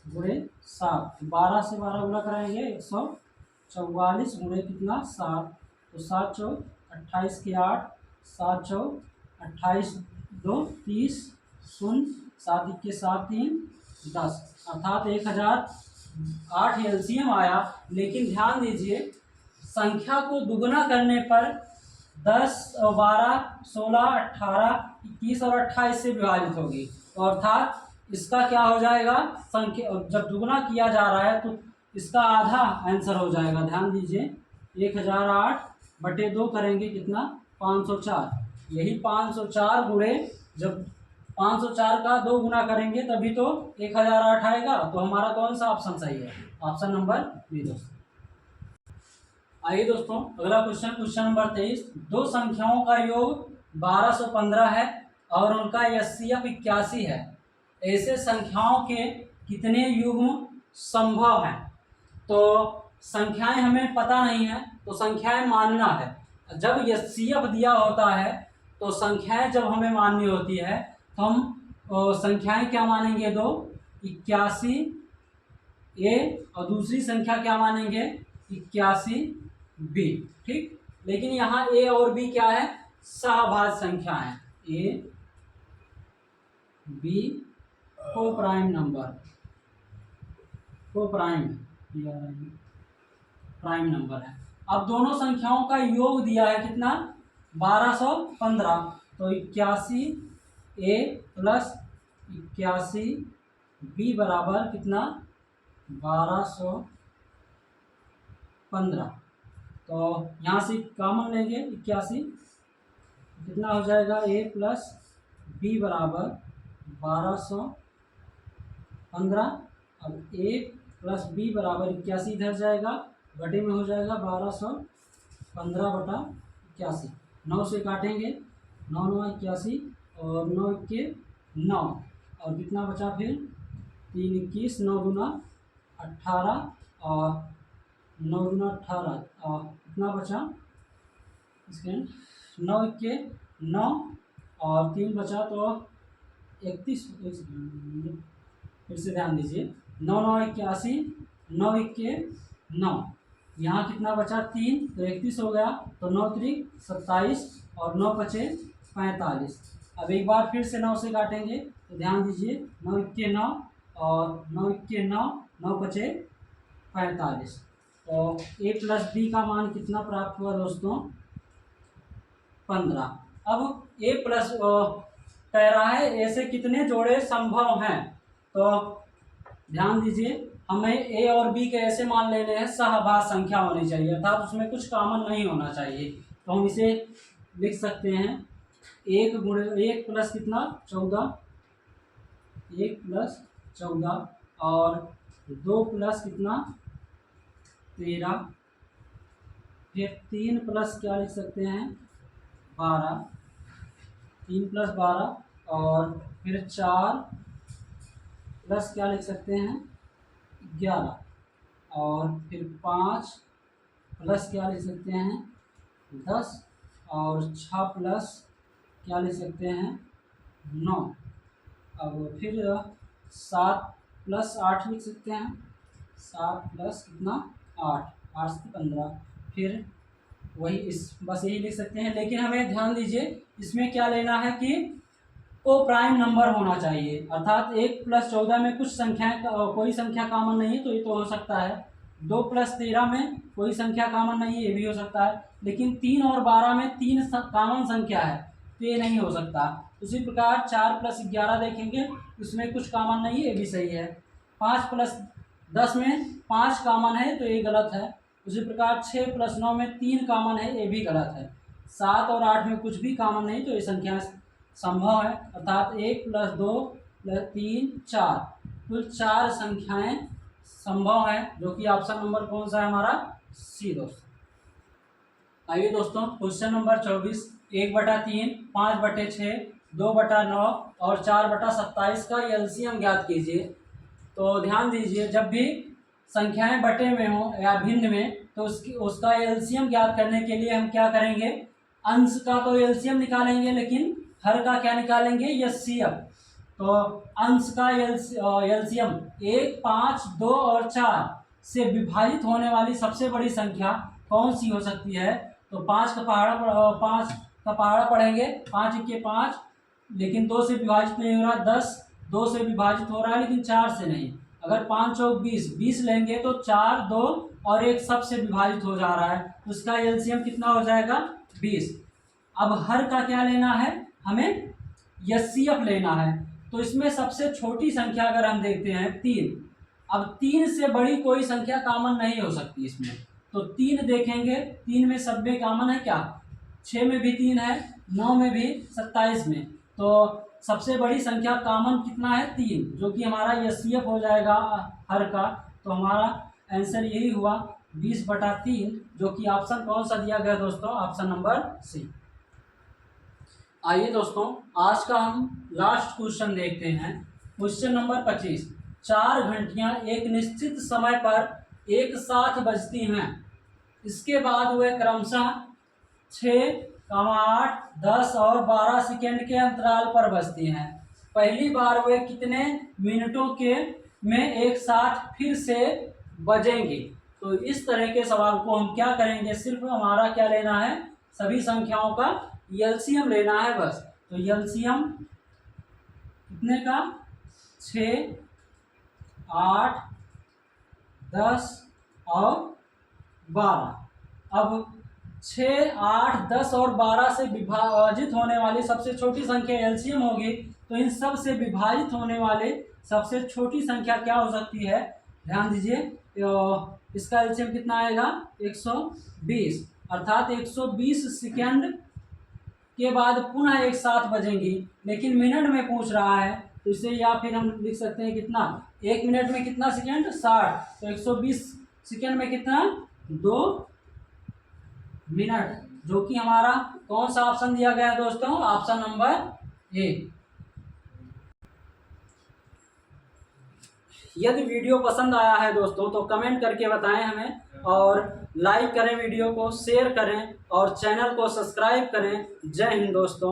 गुणे 7। 12 से 12 गुणा कराएंगे 144 गुणे कितना 7, तो 7 चौक 28 के 8, 7 चौक 28 2 30, 0 7 1 7 3 10, अर्थात 1008 एलसीएम आया। लेकिन ध्यान दीजिए संख्या को दुगना करने पर 10 और 12, 16, 18, 21 और 28 से विभाजित होगी। तो अर्थात इसका क्या हो जाएगा, संख्या जब दुगुना किया जा रहा है तो इसका आधा आंसर हो जाएगा। ध्यान दीजिए 1008/2 करेंगे कितना, 504। यही 504 गुणे, जब 504 का 2 गुना करेंगे तभी तो 1008 आएगा। तो हमारा कौन सा ऑप्शन सही है, ऑप्शन नंबर बी दोस्तों। आइए दोस्तों अगला क्वेश्चन नंबर 23। दो संख्याओं का योग 1215 है और उनका एचसीएफ 81 है। ऐसे संख्याओं के कितने युग्म संभव हैं। तो संख्याएं हमें पता नहीं है तो संख्याएं मानना है। जब एचसीएफ दिया होता है तो संख्याएं जब हमें माननी होती है तो हम संख्याएं क्या मानेंगे, दो 81 ए और दूसरी संख्या क्या मानेंगे 81 बी। ठीक, लेकिन यहाँ ए और बी क्या है, सहभाज्य संख्या है। ए बी को प्राइम नंबर, को प्राइम नंबर है। अब दोनों संख्याओं का योग दिया है कितना, 1215। तो 81 ए प्लस 81 बी बराबर कितना, 1215। तो यहाँ से कॉमन लेंगे 81, कितना हो जाएगा, ए प्लस बी बराबर 1215। अब ए प्लस बी बराबर 81 इधर जाएगा, बटे में हो जाएगा 1215/81। 9 से काटेंगे, 9 9 81 और 9 के 9 और कितना बचा फिर 3 21, 9 दूना 18 और 9 दूना 18 और कितना बचा इसके 9 के 9 और 3 बचा तो 31। फिर से ध्यान दीजिए, 9 9 81, 9 के 9, यहाँ कितना बचा 3 तो 31 हो गया। तो 9 त्रिक 27 और 9 पचे 45। अब एक बार फिर से 9 से काटेंगे तो ध्यान दीजिए, 9 के 9 और 9 के 9, 9 पचे 45। तो ए प्लस बी का मान कितना प्राप्त हुआ दोस्तों, 15। अब ए प्लस कह रहा है ऐसे कितने जोड़े संभव हैं। तो ध्यान दीजिए, हमें ए और बी के ऐसे मान लेने हैं सहभाज्य संख्या होनी चाहिए, अर्थात उसमें कुछ कॉमन नहीं होना चाहिए। तो हम इसे लिख सकते हैं 1 प्लस कितना 14, 1 प्लस 14 और 2 प्लस कितना 13, फिर 3 प्लस क्या लिख सकते हैं 12, 3 प्लस 12 और फिर 4 प्लस क्या लिख सकते हैं 11 और फिर 5 प्लस क्या लिख सकते हैं 10 और 6 प्लस क्या लिख सकते हैं 9। अब फिर 7 प्लस 8 लिख सकते हैं, 7 प्लस कितना 8, 8 से 15। फिर वही बस यही लिख सकते हैं। लेकिन हमें ध्यान दीजिए इसमें क्या लेना है कि को प्राइम नंबर होना चाहिए, अर्थात 1 प्लस 14 में कुछ संख्याएं कोई संख्या कॉमन नहीं है तो ये तो हो सकता है। 2 प्लस 13 में कोई संख्या कॉमन नहीं है, ये भी हो सकता है। लेकिन 3 और 12 में 3 कॉमन संख्या है तो ये नहीं हो सकता। उसी प्रकार 4 प्लस 11 देखेंगे उसमें कुछ कॉमन नहीं है, ये भी सही है। 5 प्लस 10 में 5 कॉमन है तो ये गलत है। उसी प्रकार 6 प्लस 9 में 3 कॉमन है, ये भी गलत है। 7 और 8 में कुछ भी कॉमन नहीं तो ये संख्या संभव है, अर्थात 1 प्लस 2 प्लस 3 4, कुल 4 संख्याएं संभव हैं, जो कि ऑप्शन नंबर कौन सा है हमारा, सी दोस्तों। आइए दोस्तों क्वेश्चन नंबर 24। 1/3, 5/6, 2/9 और 4/27 का एलसीएम ज्ञात कीजिए। तो ध्यान दीजिए, जब भी संख्याएं बटे में हो या भिन्न में तो उसका एलसीएम ज्ञात करने के लिए हम क्या करेंगे, अंश का तो एलसीएम निकालेंगे लेकिन हर का क्या निकालेंगे, एचसीएफ। तो अंश का एलसीएम 1, 5, 2 और 4 से विभाजित होने वाली सबसे बड़ी संख्या कौन सी हो सकती है। तो 5 का पहाड़ा पढ़ेंगे, 5 के 5, लेकिन 2 से विभाजित नहीं हो रहा। 10 2 से विभाजित हो रहा है लेकिन 4 से नहीं। अगर 5 और 20 लेंगे तो 4, 2 और 1 सब से विभाजित हो जा रहा है, तो उसका एलसीएम कितना हो जाएगा 20। अब हर का क्या लेना है, हमें एचसीएफ लेना है। तो इसमें सबसे छोटी संख्या अगर हम देखते हैं 3, अब 3 से बड़ी कोई संख्या कॉमन नहीं हो सकती इसमें, तो 3 देखेंगे, 3 में सब में कॉमन है क्या, 6 में भी 3 है, 9 में भी, 27 में, तो सबसे बड़ी संख्या कॉमन कितना है 3, जो कि हमारा एचसीएफ हो जाएगा हर का। तो हमारा आंसर यही हुआ 20/3, जो कि ऑप्शन कौन सा दिया गया दोस्तों, ऑप्शन नंबर सी। आइए दोस्तों आज का हम लास्ट क्वेश्चन देखते हैं। क्वेश्चन नंबर 25, 4 घंटियां एक निश्चित समय पर एक साथ बजती हैं, इसके बाद वे क्रमशः 6, 8, 10 और 12 सेकेंड के अंतराल पर बजती हैं। पहली बार वे कितने मिनटों के में एक साथ फिर से बजेंगी। तो इस तरह के सवाल को हम क्या करेंगे, सिर्फ हमारा क्या लेना है, सभी संख्याओं का एलसीएम लेना है बस। तो एलसीएम कितने का, 6, 8, 10 और 12। अब 6, 8, 10 और 12 से विभाजित होने वाली सबसे छोटी संख्या एलसीएम होगी, तो इन सब से विभाजित होने वाले सबसे छोटी संख्या क्या हो सकती है, ध्यान दीजिए। इसका एलसीएम कितना आएगा, 120, अर्थात 120 सेकेंड के बाद पुनः एक साथ बजेंगी, लेकिन मिनट में पूछ रहा है, तो इसे या फिर हम लिख सकते हैं कितना, 1 मिनट में कितना सेकेंड, 60, तो 120 सेकेंड में कितना, 2 मिनट, जो कि हमारा कौन सा ऑप्शन दिया गया है दोस्तों, ऑप्शन नंबर ए। यदि वीडियो पसंद आया है दोस्तों तो कमेंट करके बताएं हमें, और लाइक करें, वीडियो को शेयर करें और चैनल को सब्सक्राइब करें। जय हिंद दोस्तों।